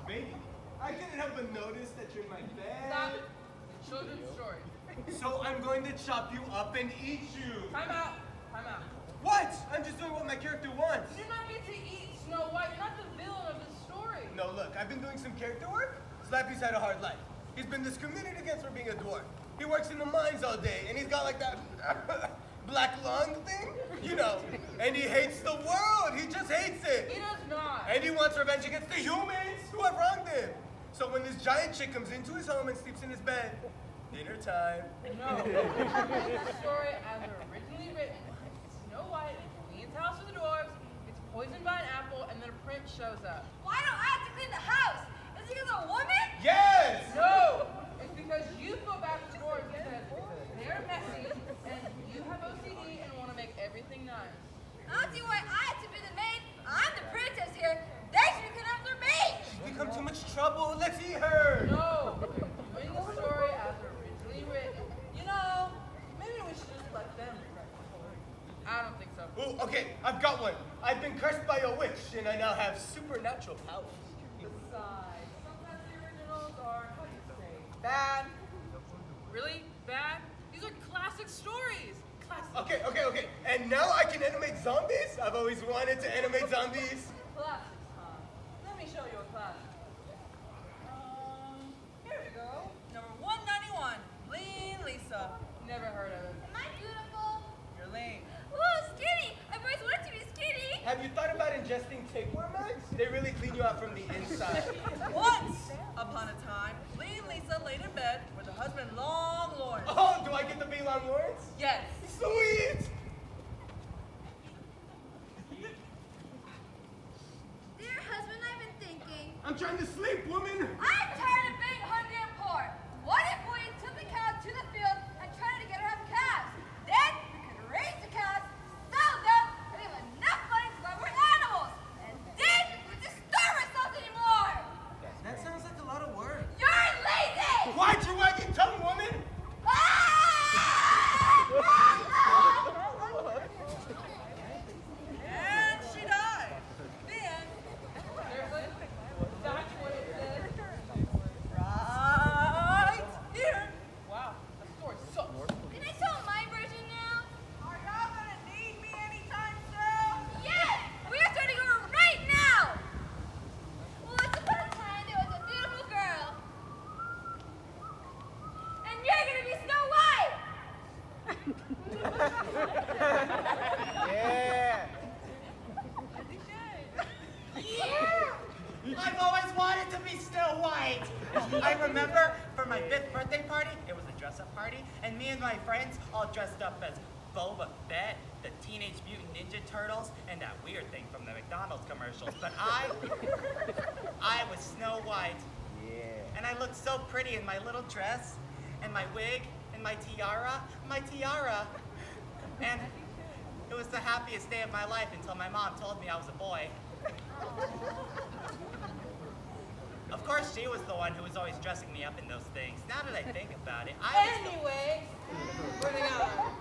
baby, I couldn't help but notice that you're my Stop. It's a children's story. So I'm going to chop you up and eat you. Time out. Time out. What? I'm just doing what my character wants. You do not get to eat Snow White. You're not the villain of the story. No, look, I've been doing some character work. Slappy's had a hard life. He's been discriminated against for being a dwarf. He works in the mines all day, and he's got like that black lung thing, you know. And he hates the world. He just hates it. He does not. And he wants revenge against the humans who have wronged him. So when this giant chick comes into his home and sleeps in his bed, dinner time. No. The story as originally written. Snow White cleans house for the dwarves, gets poisoned by an apple, and then a prince shows up. Why don't I have to clean the house? Is he because I'm a woman? Yes! No! It's because you feel bad for dwarves because they're messy, and you have OCD and want to make everything nice. I don't see why I have to be the maid. I'm the princess here. They should come after me. She's become too much trouble. Let's eat her. No! They're doing the story as originally written. You know, maybe we should just let them write the story. I don't think so. Ooh, okay, I've got one. I've been cursed by a witch, and I now have supernatural powers. Besides, sometimes the originals are, how do you say, bad. Really? Bad? These are classic stories. Classic. Okay. And now I can animate zombies? I've always wanted to animate zombies. Classics, huh? Let me show you a classic. Here we go. Number 191, Lean Lisa. Never heard of it. Am I beautiful? You're lame. Ooh, skinny. I've always wanted to be skinny. Have you thought about ingesting tapeworm eggs? They really clean you out from the inside. Once upon a time, Lean Lisa laid in bed with her husband Long Lawrence. Oh, do I get to be Long Lawrence? Yes. Sweet! Dear husband, I've been thinking. I'm trying to sleep, woman! I'm tired of being hungry and poor. What if we took the cow to the field and tried to get her to have calves? Then we could raise the calves, sell them, and we have enough money to buy more animals. And then we would disturb ourselves anymore. That sounds like a lot of work. You're lazy! Why'd you wag your tongue, woman? And she died. The end. Seriously? That's what it says? Right here. Wow, that story sucks. Can I tell my version now? Are y'all gonna need me anytime soon? Yes! We are starting over right now! Once upon a time, there was a beautiful girl. And you're gonna be Snow White! Yeah. I've always wanted to be Snow White. I remember for my 5th birthday party, it was a dress-up party, and me and my friends all dressed up as Boba Fett, the Teenage Mutant Ninja Turtles, and that weird thing from the McDonald's commercials. But I was Snow White. Yeah. And I looked so pretty in my little dress, and my wig, and my tiara. And it was the happiest day of my life until my mom told me I was a boy. Of course, she was the one who was always dressing me up in those things. Now that I think about it, I was Anyway, moving on.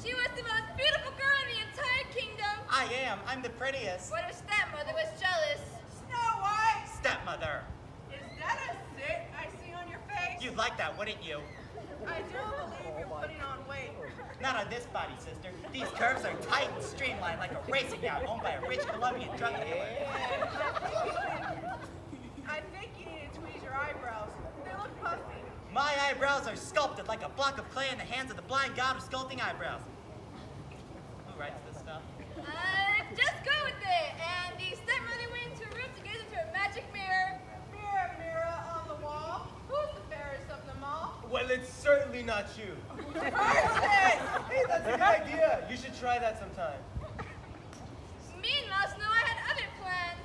She was the most beautiful girl in the entire kingdom. I am. I'm the prettiest. But her stepmother was jealous. Snow White. Stepmother. Is that a zit I see on your face? You'd like that, wouldn't you? I do believe you're putting on weight. Not on this body, sister. These curves are tight and streamlined like a racing gown owned by a rich Colombian drug dealer. I think you need to tweeze your eyebrows. They look puffy. My eyebrows are sculpted like a block of clay in the hands of the blind god of sculpting eyebrows. Who writes this stuff? Just go with it. And the stepmother went into a room to gaze into a magic mirror. Mirror, mirror on the wall. Who's the fairest of them all? Well, it's certainly not you. Person! Hey, that's a good idea. You should try that sometime. Meanwhile, Snow White had other plans.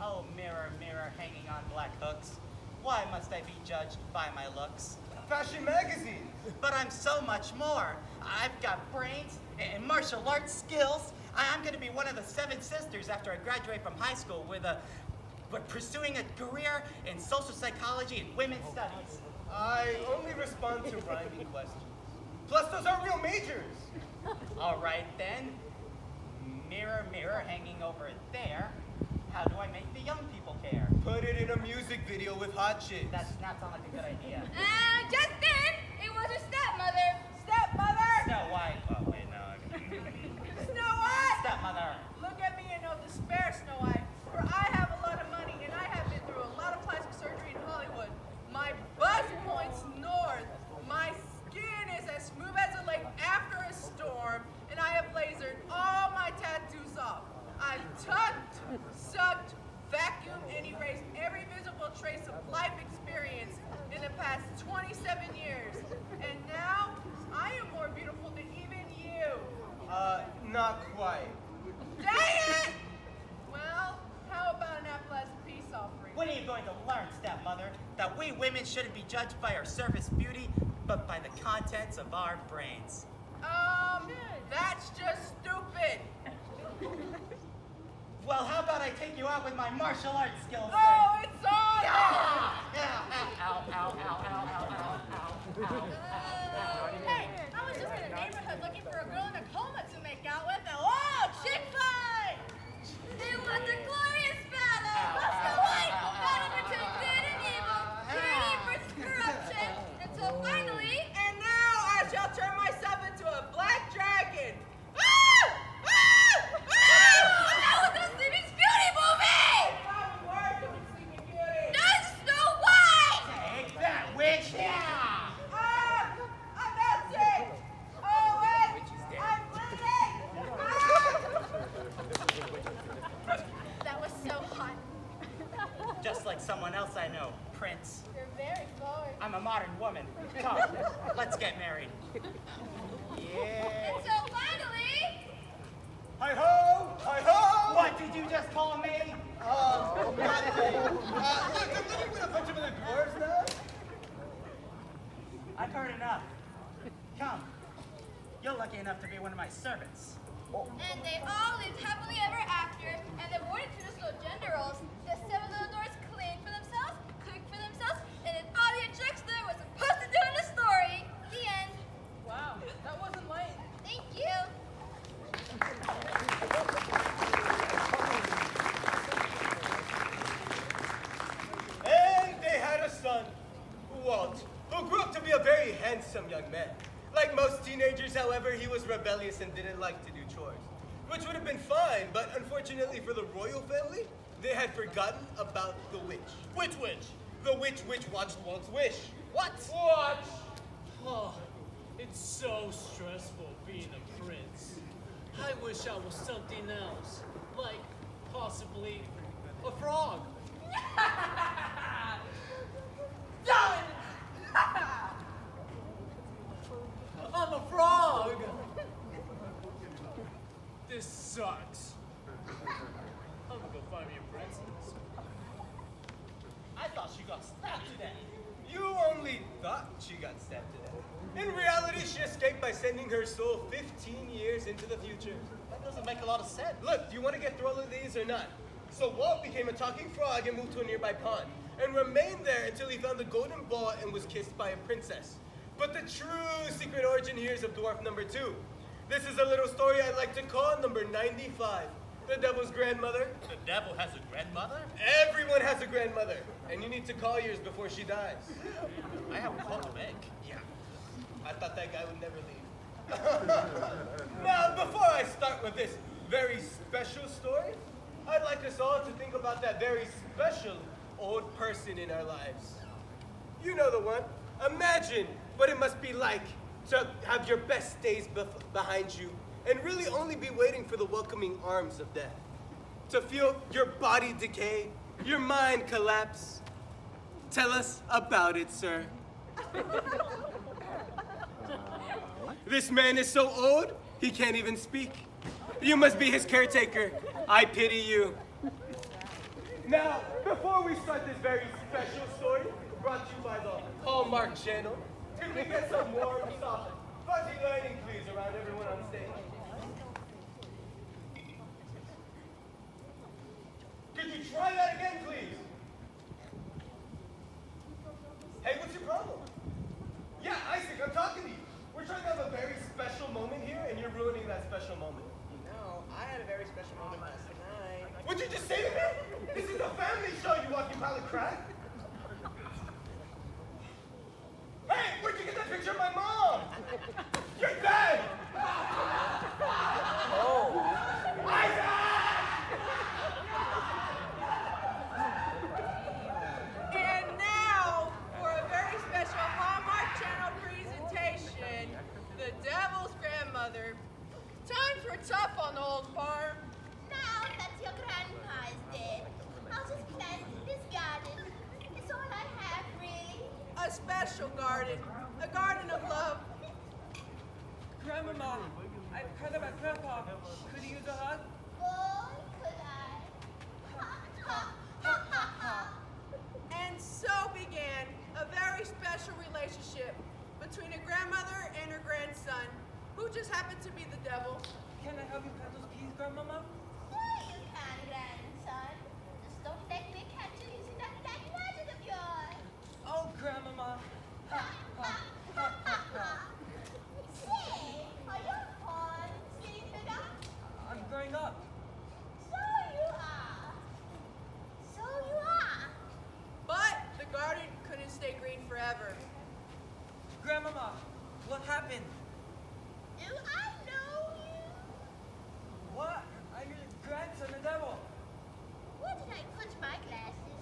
Oh, mirror, mirror hanging on black hooks. Why must I be judged by my looks? Fashion magazine. But I'm so much more. I've got brains and martial arts skills. I'm going to be one of the 7 sisters after I graduate from high school with pursuing a career in social psychology and women's studies. I only respond to rhyming questions. Plus, those are real majors. All right, then. Mirror, mirror hanging over there. How do I make the young people care? Put it in a music video with hot chicks. That does not sound like a good idea. Just then, it was her stepmother. Stepmother! Snow White. Oh, wait, no. Snow White! Stepmother. Look at me and no despair, Snow White. For I have a lot of money and I have been through a lot of plastic surgery in Hollywood. My buzz points north. My skin is as smooth as a lake after a storm, and I have lasered all my tattoos off. I've tucked, sucked, vacuumed, and erased every visible trace of life experience in the past 27 years. And now, I am more beautiful than even you. Not quite. Dang it! Well, how about an apple as a peace offering? When are you going to learn, stepmother, that we women shouldn't be judged by our surface beauty, but by the contents of our brains? That's just stupid. Well, how about I take you out with my martial arts skills? Oh, it's on! Ow, ow, ow, ow, ow, ow, ow, ow. Hey, I was just in the neighborhood looking for a girl in a coma to make out with. Oh, chick fight! It was a glorious battle. Snow White battled between good and evil, tyranny versus corruption, until finally, and now I shall turn myself into a black dragon. That was the Sleeping Beauty movie! That's Snow White! Take that, witch! Yeah! I'm melting! Oh, wait! I'm bleeding! That was so hot. Just like someone else I know, Prince. You're very forward. I'm a modern woman. Come, let's get married. Yeah. And so finally... Hi-ho! Hi-ho! What did you just call me? Nothing. Look, I'm living with a bunch of other dwarves now. I've heard enough. Come. You're lucky enough to be one of my servants. And they all lived happily ever after, and they wore traditional gender roles. The 7 little dwarfs cleaned for themselves, cooked for themselves, and did all the tricks they were supposed to do in the story. The end. Wow, that wasn't late. Thank you. And they had a son, Walt, who grew up to be a very handsome young man. Like most teenagers, however, he was rebellious and didn't like to do chores, which would have been fine, but unfortunately for the royal family, they had forgotten about the witch. Which witch? The witch watched Walt's wish. What? What? Oh, it's so stressful being a prince. I wish I was something else, like possibly a frog. Done! I'm a frog! This sucks. I'm gonna go find me a princess. I thought she got stabbed to death. You only thought she got stabbed to death. In reality, she escaped by sending her soul 15 years into the future. That doesn't make a lot of sense. Look, do you want to get through all of these or not? So Walt became a talking frog and moved to a nearby pond, and remained there until he found the golden ball and was kissed by a princess. But the true secret origin here is of dwarf number 2. This is a little story I like to call number 95, the devil's grandmother. The devil has a grandmother? Everyone has a grandmother, and you need to call yours before she dies. I have a call to make. Yeah, I thought that guy would never leave. Now, before I start with this very special story, I'd like us all to think about that very special old person in our lives. You know the one. Imagine what it must be like to have your best days behind you and really only be waiting for the welcoming arms of death. To feel your body decay, your mind collapse. Tell us about it, sir. This man is so old, he can't even speak. You must be his caretaker. I pity you. Now, before we start this very special story, brought to you by the Hallmark Channel, can we get some warm, soft, fuzzy lighting, please, around everyone on stage? Could you try that again, please? Hey, what's your problem? Yeah, Isaac, I'm talking to you. We're trying to have a very special moment here, and you're ruining that special moment. No, I had a very special moment last night. What'd you just say to me? You're tough on the old farm. Now that your grandpa is dead, I'll just plant this garden. It's all I have, really. A special garden. A garden of love. Grandmama, I've heard about Grandpa. Could he use a hug? Boy, could I. Ha, ha, ha, ha, ha. And so began a very special relationship between a grandmother and her grandson, who just happened to be the devil. Can I help you plant those peas, Grandmama? Why, you can, grandson. Just don't let me catch you using that black magic of yours. Oh, Grandmama. Ha, ha, ha, ha, ha. Say, are your horns getting bigger? I'm growing up. So you are. So you are. But the garden couldn't stay green forever. Grandmama, what happened? Do I know you? What? I'm your grandson, the devil. Where did I put my glasses?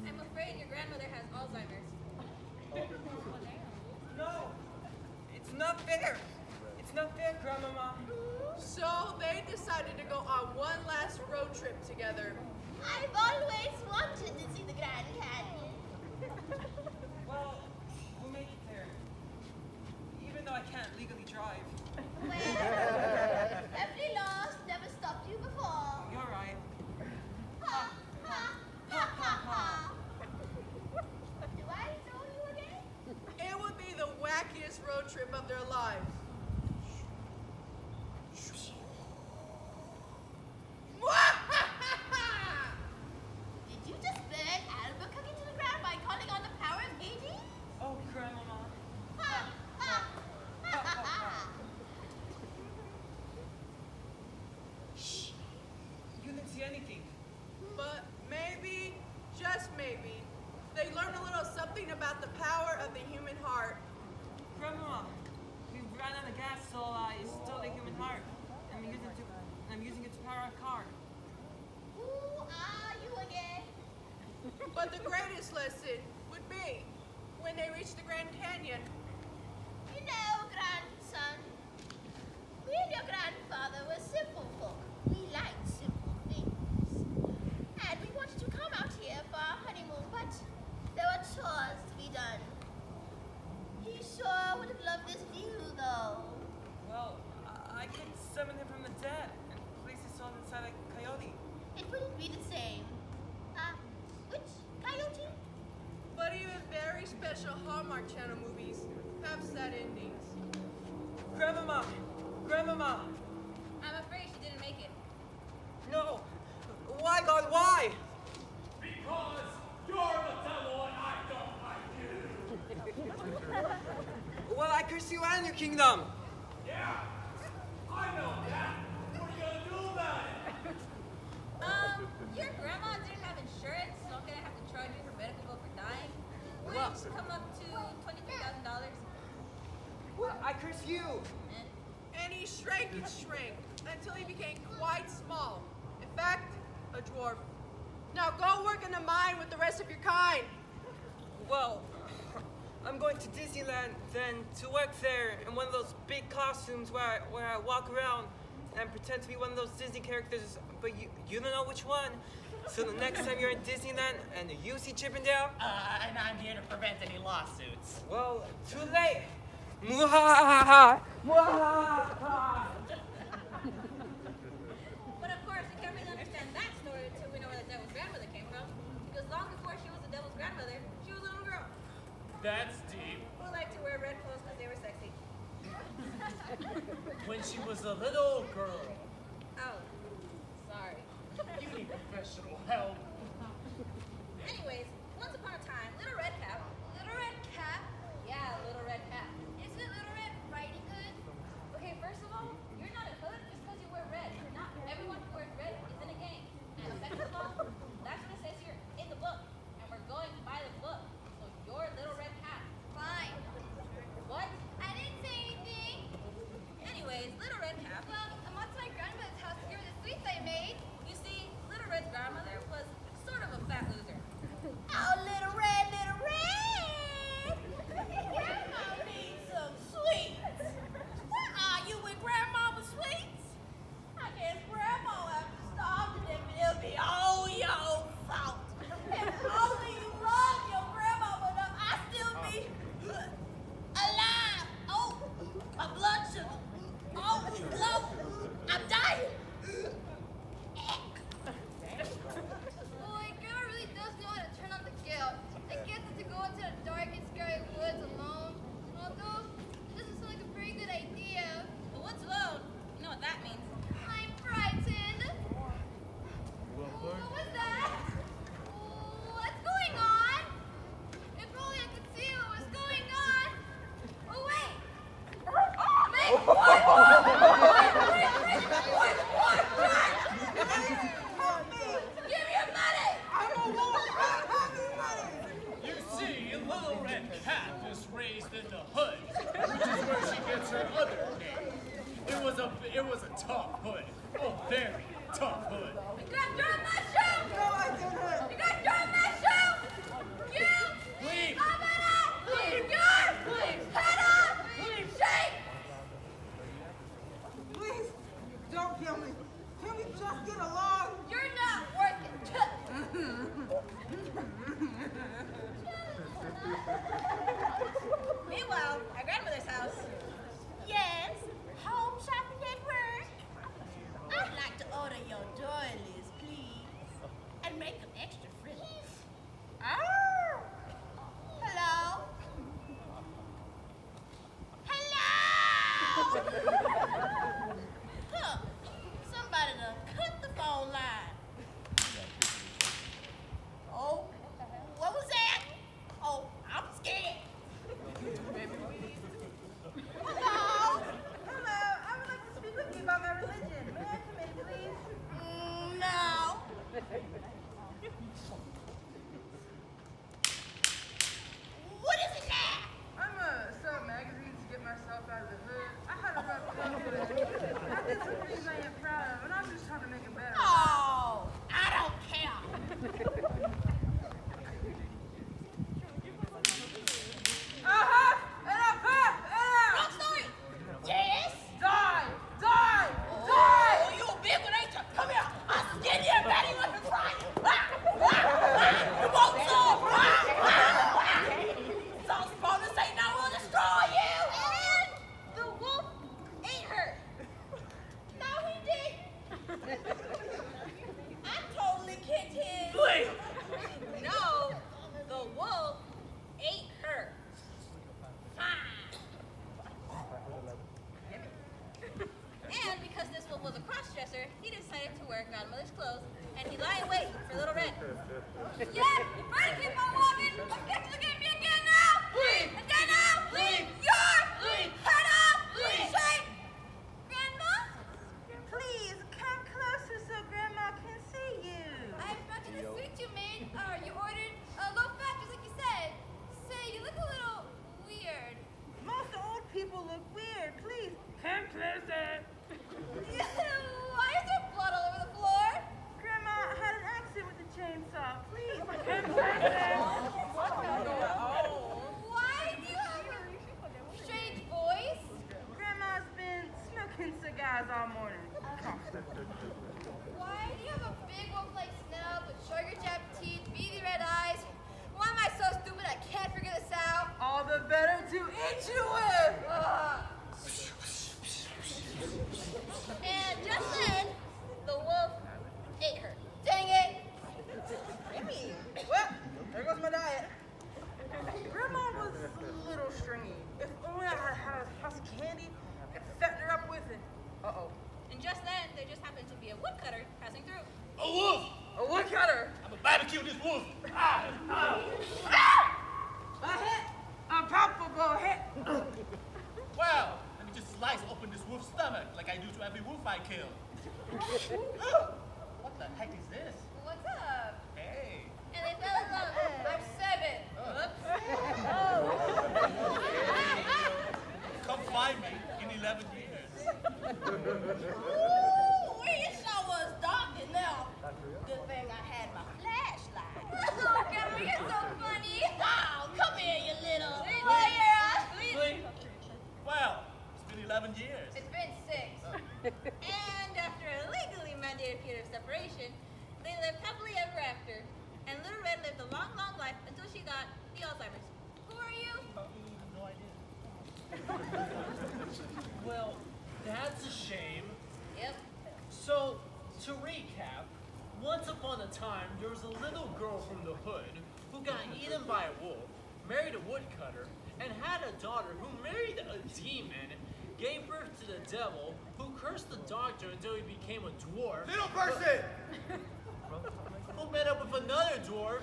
I'm afraid your grandmother has Alzheimer's. No, it's not fair. It's not fair, Grandmama. So they decided to go on one last road trip together. I've always wanted to see the Grand Canyon. Well, we'll make it there. Even though I can't legally drive. Well, every loss never stopped you before. You're right. Ha, ha, ha, ha, ha. Do I know you again? It would be the wackiest road trip of their lives. Did you just burn Albuquerque to the ground by calling on the power of Edgy? Oh, Grandmama. Ha, ha, ha, ha, ha. Shh. You didn't see anything. But maybe, just maybe, they learn a little something about the power of the human heart. Grandmama, we ran out of gas, so I stole the human heart. I'm using it to power a car. Who are you again? But the greatest lesson would be when they reach the Grand Canyon. You know, grandson, we and your grandfather were simple folk. We liked simple things. And we wanted to come out here for our honeymoon, but there were chores to be done. He sure would have loved this view, though. Well, I could summon him from the dead and place his soul inside a coyote. It wouldn't be the same. Which coyote? But even very special Hallmark Channel movies have sad endings. Grandmama! Grandmama! I'm afraid she didn't make it. No! Why, God, why? Because you're the devil and I don't like you. Well, I curse you and your kingdom. Yeah, I know that. What are you gonna do about it? Your grandma didn't have insurance, so I'm gonna have to charge you her medical bill for dying. Which come up to $23,000. Well, I curse you. And he shrank and shrank until he became quite small. In fact, a dwarf. Now go work in the mine with the rest of your kind. Well, I'm going to Disneyland then to work there in one of those big costumes where I walk around and pretend to be one of those Disney characters, but you don't know which one. So the next time you're in Disneyland and you see Chippendale, And I'm here to prevent any lawsuits. well, too late. Mwahaha! Mwahaha! But of course, we can't really understand that story until we know where the devil's grandmother came from. Because long before she was the devil's grandmother, she was a little girl That's deep. who liked to wear red clothes because they were sexy. When she was a little girl. Oh, sorry. You need professional help. Anyways, once upon a time, Little Red Cap. Little Red Cap? Yeah, Little Red Cap. Isn't Little Red Riding Hood? Okay, first of all, you're not a hood just because you wear red. Not everyone who wears red is in a gang. And second of all, that's what it says here in the book. And we're going by the book. So you're Little Red Cap. Fine. What? I didn't say anything. Anyways, Little Red Cap. Well, I'm on to my grandmother's house to give her the sweets I made. You see, Little Red's grandmother was sort of a fat loser. And Cat is raised in the hood, which is where she gets her other name. It was a tough hood. Oh, very tough hood. You got drum my shoe! No, I didn't. You got drum my shoe! You! Please. Stop it! Please! Your! Please! Head up! Please! Shake! Please, don't kill me. Can we just get along? You're not working. Meanwhile, at grandmother's house. Yes, home shopping network. I'd like to order your doilies, please. And make them extra fresh. Oh! Hello? Hello! Huh. Somebody done cut the phone line. Oh, what was that? Oh, I'm scared. Hello? Hello, I would like to speak with you about my religion. May I come in, please? No. What is it now? I'm sell magazines to get myself out of the hood. I had a rough go, but I did some things I ain't proud of, and I'm just trying to make it better. Oh, I don't care. Wrong story. Yes? Die! Die! Oh, you a big one, ain't you? Come here. I'll skin you and Betty with the fry. You want some? Some bonus ain't now will destroy you. And the wolf ate her. No, he didn't. I totally kicked him. Please. No, the wolf ate her. And because this wolf was a cross-dresser, he decided to wear grandmother's clothes, and he lied in wait for Little Red. Yes! Try to keep on walking! I'll get you again, me again now! Please! Again now! Please! Your! Please! Head up! Please! Shake! Grandma? Please, come closer so Grandma can see you. I'm not gonna sweet you, maid. You ordered low fat, just like you said. Say, you look a little weird. Most old people look weird. Please, come closer. Why is there blood all over the floor? Grandma had an accident with the chainsaw. Please, come closer. Why do you have a strange voice? Grandma's been smoking cigars all morning. Why do you have a big wolf-like snout with sugar-jabbed teeth, beady red eyes? Why am I so stupid I can't figure this out? All the better to eat you with. And just then, the wolf ate her. Dang it! Yummy. Well, there goes my diet. Grandma was a little stringy. If only I had a house of candy, I'd fatten her up with it. Uh-oh. And just then, there just happened to be a woodcutter passing through. A wolf! A woodcutter. I'm gonna barbecue this wolf. A hit. A palpable hit. Well, let me just slice open this wolf's stomach like I do to every wolf I kill. What the heck is this? What's up? Hey. And they fell in love. I'm 7. Come find me in 11 years. Ooh, it sure was dark in there. Good thing I had my flashlight. Oh, Grandma, you're so funny. Oh, come here, you little. Please. Well, it's been 11 years. It's been 6. And after a legally mandated period of separation, they lived happily ever after. And Little Red lived a long, long life until she got the Alzheimer's. Who are you? No idea. Well, that's a shame. Yep. So, to recap, once upon a time, there was a little girl from the hood who got eaten by a wolf, married a woodcutter, and had a daughter who married a demon, gave birth to the devil, who cursed the doctor until he became a dwarf, Little person! who met up with another dwarf,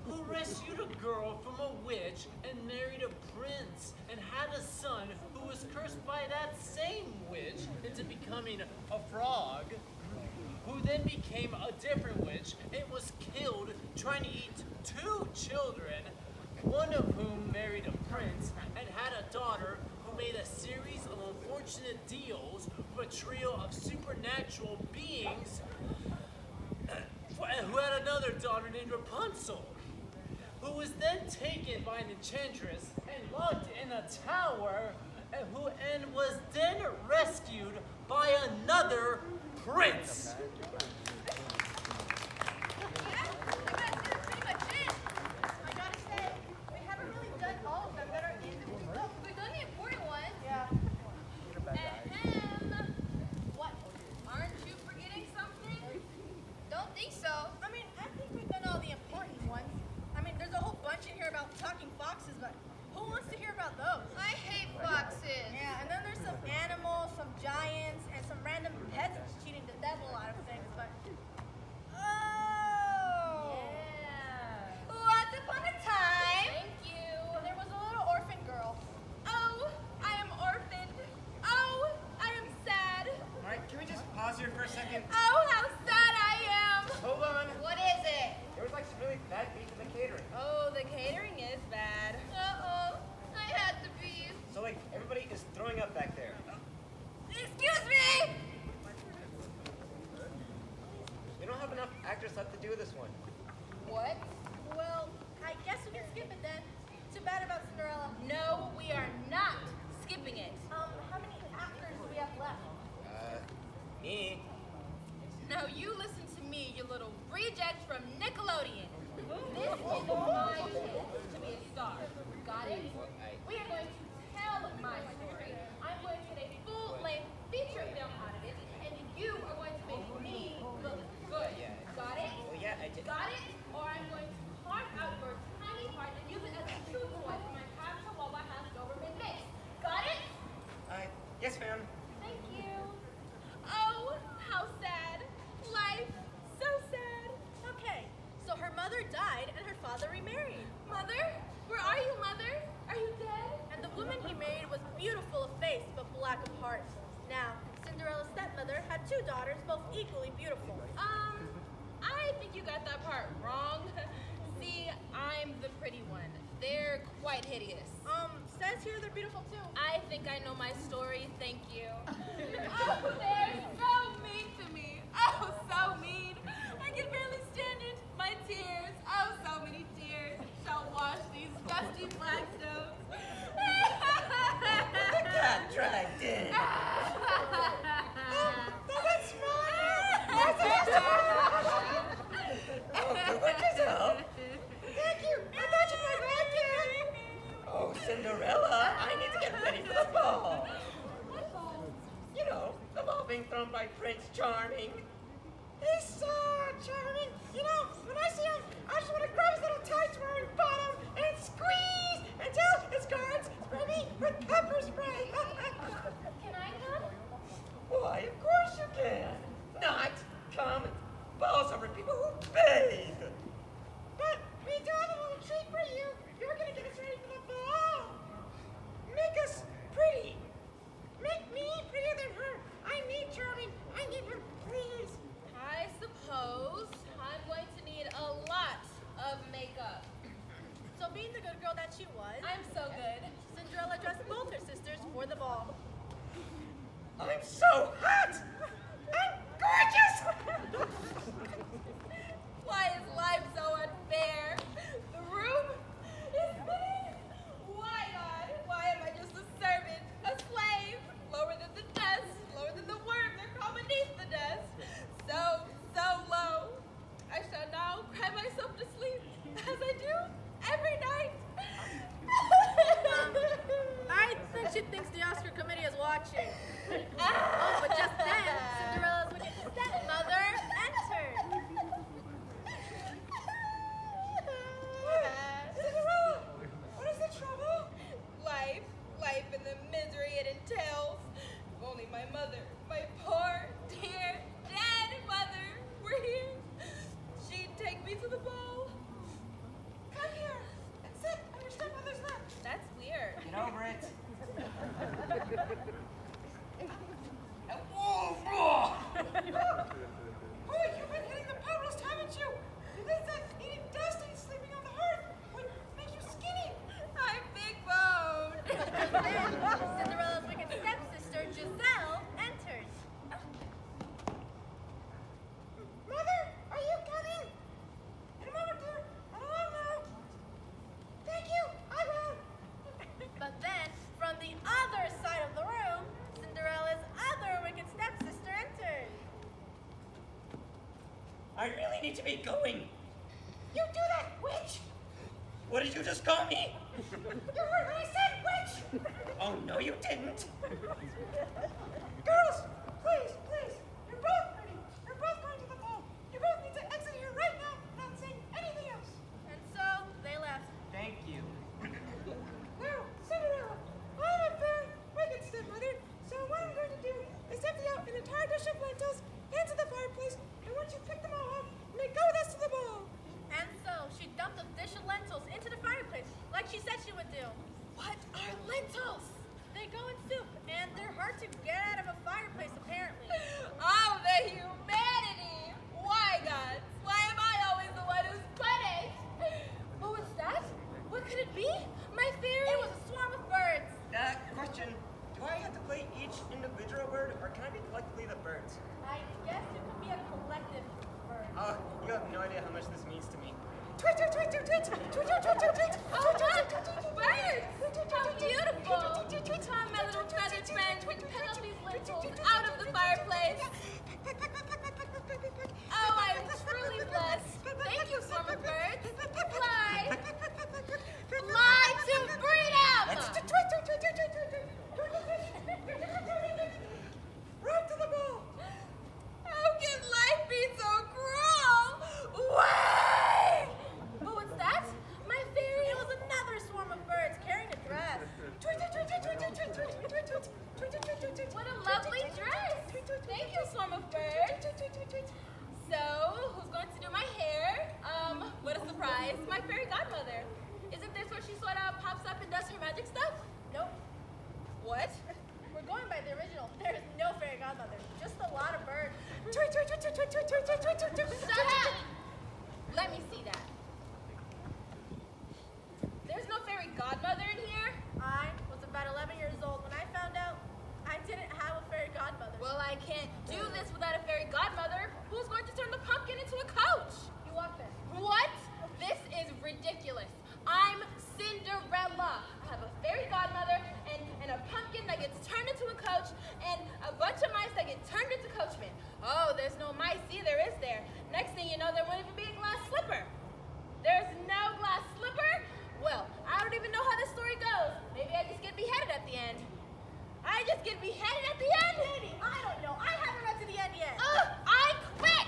who rescued a girl from a witch and married a prince, and had a son who was cursed by that same witch into becoming a frog, who then became a different witch and was killed trying to eat 2 children, unfortunate deals with a trio of supernatural beings who had another daughter named Rapunzel, who was then taken by an enchantress and locked in a tower, and was then rescued by another prince. I gotta say, we haven't really done all of them that are in the movie book. We've done the important ones. Yeah. Ahem. What? Aren't you forgetting something? Don't think so. I mean, I think we've done all the important ones. I mean, there's a whole bunch in here about talking foxes, but who wants to hear about those? I hate foxes. Yeah, and then there's some animals, some giants, and some random peasants cheating the devil out of things, but... Oh! Yeah. Once upon a time, Thank you. there was a little orphan girl. Oh, I am orphaned. Oh, I am sad. All right, can we just pause here for a second? Oh, how sad I am. Hold on. What is it? There was like some really bad beef in the catering. Oh, the catering is bad. Uh-oh. I had to be. So like everybody is throwing up back there. Excuse me! We don't have enough actors left to do this one. What? Well, I guess we can skip it then. Too bad about Cinderella. No, we are not skipping it. How many actors do we have left? Me. Now you listen to me, you little reject from Nickelodeon. This is my chance to be a star. Got it? We are going to tell my story. I'm going to get a full-length feature film out of it, and you are going to make me look good. Got it? Oh yeah, I did. Got it? Or I'm going to carve out your tiny heart and use it as a shoe toy for my Pastor Wawa House Doberman mix. Got it? Yes, ma'am. Thank you. Oh, how sad. Life, so sad. Okay, so her mother died and her father remarried. Mother? Where are you, Mother? Are you dead? And the woman he married was beautiful of face but black of heart. Now, Cinderella's stepmother had two daughters, both equally beautiful. I think you got that part wrong. See, I'm the pretty one. They're quite hideous. Says here they're beautiful too. I think I know my story, thank you. Oh, they're so mean to me. Oh, so mean. I can barely stand it. My tears, oh, so many tears, shall wash these dusty flagstones. Got dragged in. That's Oh, good work yourself. Thank you. I thought you might like it. Oh, Cinderella, I need to get ready for the ball. What ball? You know, the ball being thrown by Prince Charming. He's so charming. You know, when I see him, I just want to grab his little tights wearing bottom and squeeze until his guards spray me with pepper spray. Can I come? Why, of course you can. Not come. Balls over people who bathe. But we do have a little treat for you. You're going to get us ready for the ball. Make us pretty. Make me prettier than her. I need Charming. I need her, please. I suppose I'm going to need a lot of makeup. So being the good girl that she was, I'm so good. Cinderella dressed both her sisters for the ball. I'm so hot. I'm gorgeous. Why is life so unfair? The room is big. Why, God? Why am I just a servant, a slave, lower than the dust, lower than the worm that crawl beneath the dust? So low. I shall now cry myself to sleep, as I do every night. I think she thinks the Oscar committee is watching. Oh, but just then, Cinderella's wicked stepmother entered. I really need to be going. You do that, witch! What did you just call me? You heard what I said, witch! Oh, no, you didn't. Girls, please, please, you're both pretty. You're both going to the ball. You both need to exit here right now, not saying anything else. And so they left. Thank you. Now, Cinderella, I'm a very wicked stepmother, so what I'm going to do is empty out an entire dish of lentils into the fireplace, and once you pick them all up, you may go with us to the ball. And so she dumped a dish of lentils into the fireplace, like she said she would do. What are lentils? They go in soup, and they're hard to get out of a fireplace, apparently. Oh, the humanity! Why, God? Why am I always the one who's punished? What was that? What could it be? My fairy? It was a swarm of birds. Question. Do I have to play each individual bird, or can I be collectively the birds? I guess it could be a collective bird. Oh, you have no idea how much this means to me. Tweet, tweet, tweet, tweet, tweet, tweet, tweet, tweet, tweet, tweet. Oh, look! Birds! How beautiful! Come, my little feathered friend, we can pick up these lentils out of the fireplace. Oh, I am truly blessed. Thank you, swarm of birds. Fly! Fly to freedom! Right to the ball. How can life be so cruel? Way! What was that? My fairy. It was another swarm of birds carrying a dress. What a lovely dress! Thank you, swarm of birds. So, who's going to do my hair? What a surprise. My fairy godmother. Isn't this where she sort of pops up and does her magic stuff? Nope. What? We're going by the original. There is no fairy godmother. Just a lot of birds. Shut up! Let me see that. There's no fairy godmother in here? I was about 11 years old when I found out I didn't have a fairy godmother. Well, I can't do this without a fairy godmother. Who's going to turn the pumpkin into a coach? You walk there. What? This is ridiculous. I'm Cinderella. I have a fairy godmother and a pumpkin that gets turned into a coach and a bunch of mice that get turned into coachmen. Oh, there's no mice either, is there? Next thing you know, there won't even be a glass slipper. There's no glass slipper? Well, I don't even know how this story goes. Maybe I just get beheaded at the end. I just get beheaded at the end? Lady, I don't know. I haven't read to the end yet. Ugh, I quit!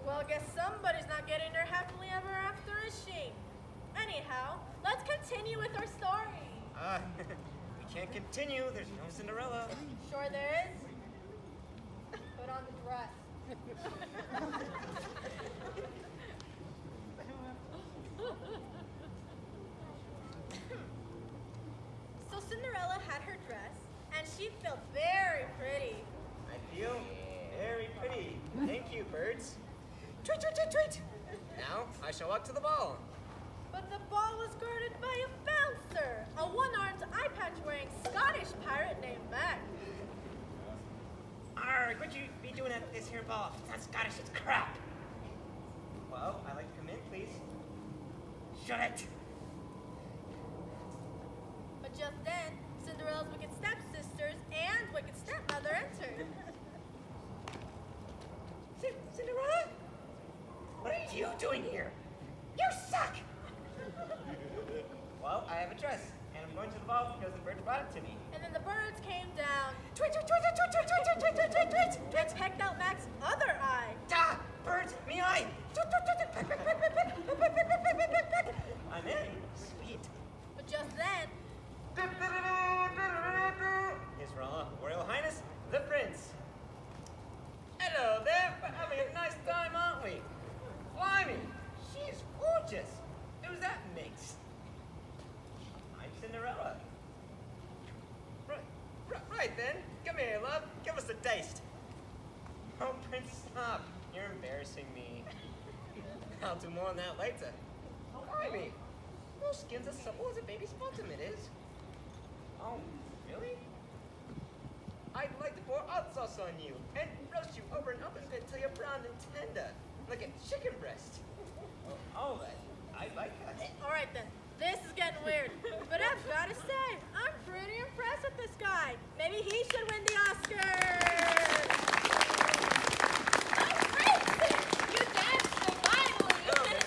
Well, I guess somebody's not getting their happily ever after, is she? Anyhow, let's continue with our story. We can't continue. There's no Cinderella. Sure there is. Put on the dress. So Cinderella had her dress, and she felt very pretty. I feel very pretty. Thank you, birds. Tweet, tweet, tweet, tweet. Now I shall walk to the ball. But the ball was guarded by a bouncer, a one-armed eye-patch-wearing Scottish pirate named Mac. Arrgh, what you be doing at this here ball? It's not Scottish, it's crap. Well, I'd like to come in, please. Shut it. But just then, Cinderella's wicked stepsisters and wicked stepmother entered. Cinderella? What are you doing here? You suck! Well, I have a dress, and I'm going to the ball because the birds brought it to me. And then the birds came down. Tweet, tweet, tweet, tweet, tweet, tweet, tweet, tweet, tweet, tweet, tweet. And pecked out Mac's other eye. Ah! Birds, me eye! I'm in. Sweet. But just then, His Royal Highness, the Prince. Hello there. We're having a nice time, aren't we? Blimey, she's gorgeous. Who's that mix? I'm Cinderella. Right then. Come here, love. Give us a taste. Oh, Prince, stop. You're embarrassing me. I'll do more on that later. Blimey, your skin's as supple as a baby's bottom, it is. Oh, really? I'd like to pour hot sauce on you and roast you over an oven pit till you're brown and tender, like a chicken breast. Oh, I like that. all right then. This is getting weird. But I've got to say, I'm pretty impressed with this guy. Maybe he should win the Oscar. Oh, great! You danced so finally!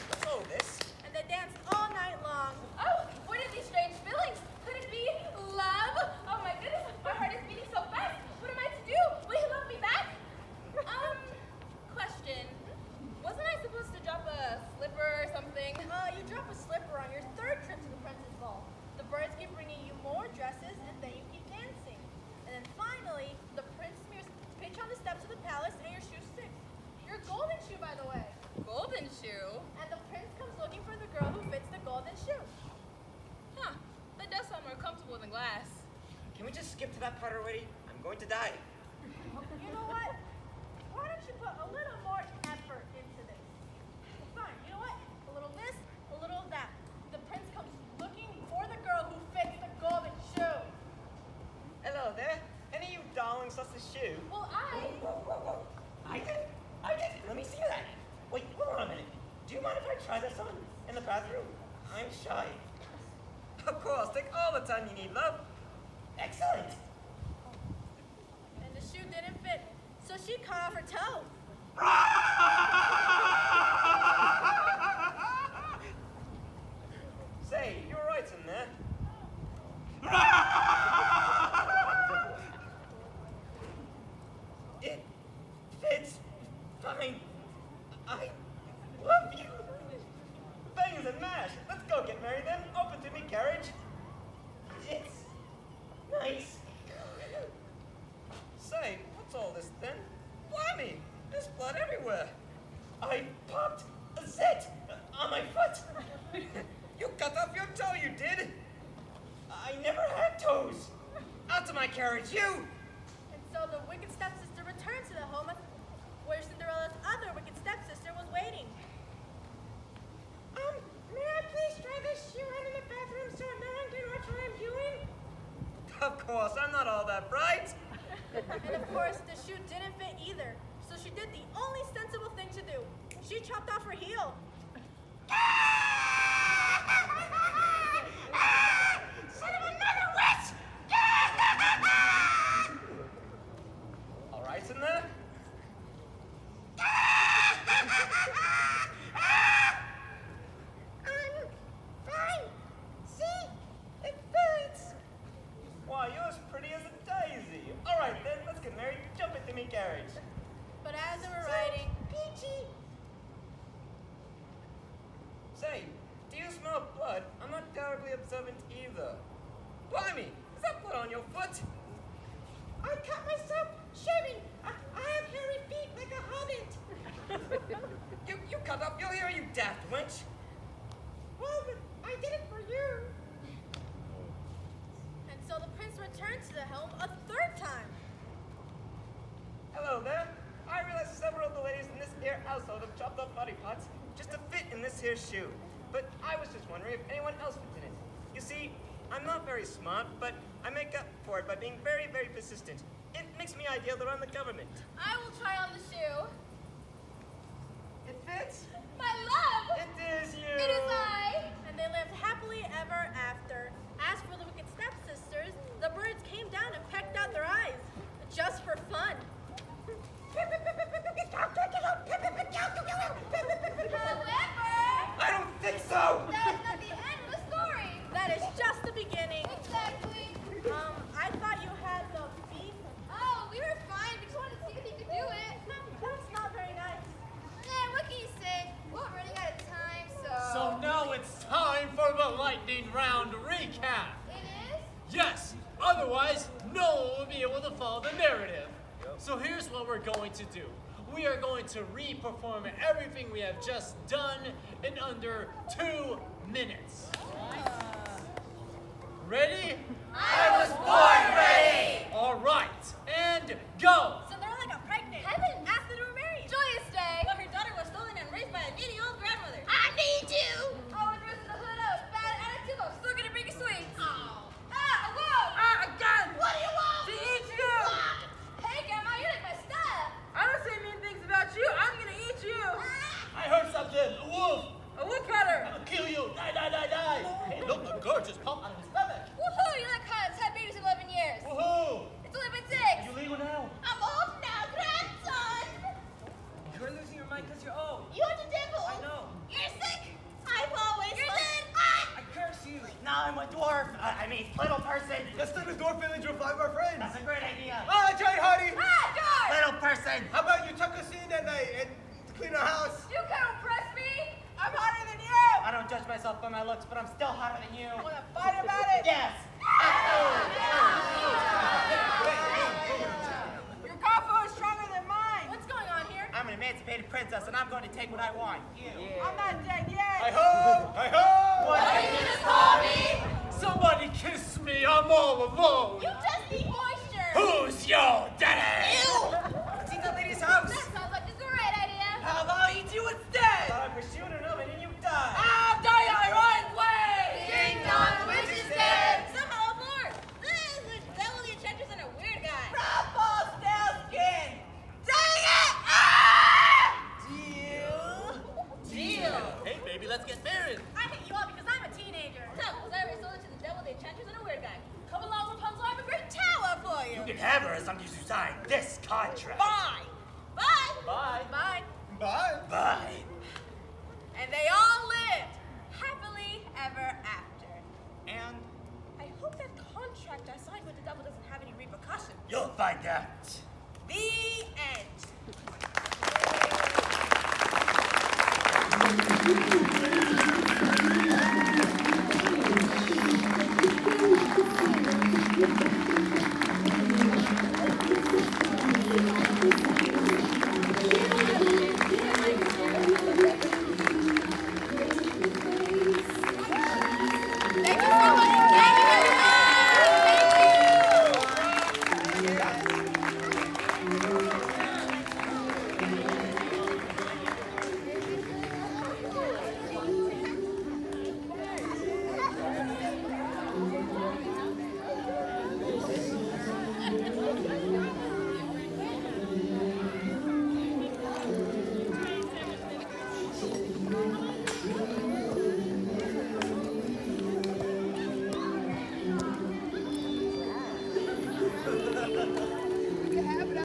What's all this? And they danced all night long. Oh, what are these strange feelings? Could it be love? Oh my goodness, my heart is beating so fast. What am I to do? Will he love me back? Question. Wasn't I supposed to drop a slipper or something? You drop a slipper on your third trip to the Princess Ball. The birds keep bringing you more dresses, and then you keep dancing. And then finally, the prince smears pitch on the steps of the palace, and your shoe sticks. Your golden shoe, by the way. Golden shoe? And the prince comes looking for the girl who fits the golden shoe. Huh. That does sound more comfortable than glass. Can we just skip to that part already? I'm going to die. You know what? Why don't you put a little more effort into this? Fine, you know what? A little this, a little that. The prince comes looking for the girl who fits the golden shoe. Hello there. Any of you darlings lost a shoe? Well, I did. Let me see that. Wait, hold on a minute. Do you mind if I try this on in the bathroom? I'm shy. Of course, take all the time you need, love. Excellent. And the shoe didn't fit, so she cut off her toe. Say, you're right in there. It fits fine. I love you. Bangs and mash. Let's go get married then. Open to me, carriage. It's nice. Say, what's all this then? Blimey, there's blood everywhere. I popped a zit on my foot. You cut off your toe, you did. I never had toes. Out of my carriage, you. And so the wicked stepsister returned to the home where Cinderella's other wicked stepsister was waiting. May I please try this shoe out in the bathroom so no one can watch what I'm doing? Of course, I'm not all that bright. And of course, the shoe didn't fit either. So she did the only sensible thing to do. She chopped off her heel. Son of another witch! All right in there? Fine. See? It fits. Why, you're as pretty as a daisy. All right then, let's get married. Jump into me carriage. But as they were riding, Peachy. Say, do you smell blood? I'm not terribly observant either. Blimey, is that blood on your foot? I cut myself shaving. I have hairy feet like a hobbit. You cut up your hair, you daft wench. Well, but I did it for you. and so the prince returned to the home a third time. Hello there. I realize several of the ladies in this here household have chopped up body parts just to fit in this here shoe. But I was just wondering if anyone else fits in it. You see, I'm not very smart, but I make up for it by being very, very persistent. It makes me ideal to run the government. I will try on the shoe. It fits. My love! It is you. It is I! And they lived happily ever after. As for the wicked stepsisters, the birds came down and pecked out their eyes, just for fun. However, I don't think so. that is not the end of the story. That is just the beginning. Exactly. I thought you had the beef. Oh, we were fine. We just wanted to see if he could do it. That's not very nice. What can you say? We're running out of time, so... So now it's time for the lightning round recap. It is? Yes, otherwise no one will be able to follow the narrative. So here's what we're going to do. We are going to re-perform everything we have just done in under 2 minutes. Ready? I was born ready. All right, and go. Cinderella got pregnant. Heavens! After they were married. Joyous day! But her daughter was stolen and raised by a needy old grandmother. I need you. Oh, and Rose in the hood up. Bad attitude. I'm still gonna bring you sweets. Oh. Whoa! Again! What do you want? To eat you! Hey, Grandma, you like my stuff. I don't say mean things about you. I'm gonna eat you. I heard something. A wolf. A woodcutter. I'll kill you. Die, die, die, die. I'm a dwarf. I mean, little person. Let's let the dwarf village revive our friends. That's a great idea. Oh, that's right, Hardy. Little person. How about you tuck us in at night and clean our house? You can't impress me. I'm hotter than you. I don't judge myself by my looks, but I'm still hotter than you. Want to fight about it? Yes. Your combo is stronger than mine. What's going on here? I'm an emancipated princess, and I'm going to take what I want. You. I'm not dead yet. Hi ho! Hi ho! What are you just call me? Somebody kiss me, I'm all alone. You just need moisture. Who's your daddy? Let's eat that lady's house. That sounds like a great idea. How about eat you instead? I pursued an oven and you died. I'll die on right way. Ding dong, which is dead. Somehow, Lord, this is the devil, the enchantress, and a weird guy. Ruffles, skin. Dang it! Deal. Hey, baby, let's get married. I hate you all because I'm a teenager. Tough, because I already sold it to the devil, the enchantress, and a weird guy. Come along, Rapunzel. I have a great tower for you. You can have her as long as you sign this contract. Bye. Bye. Bye. Bye. Bye. Bye. And they all lived happily ever after. And I hope that contract I signed with the devil doesn't have any repercussions. you'll find out. The end.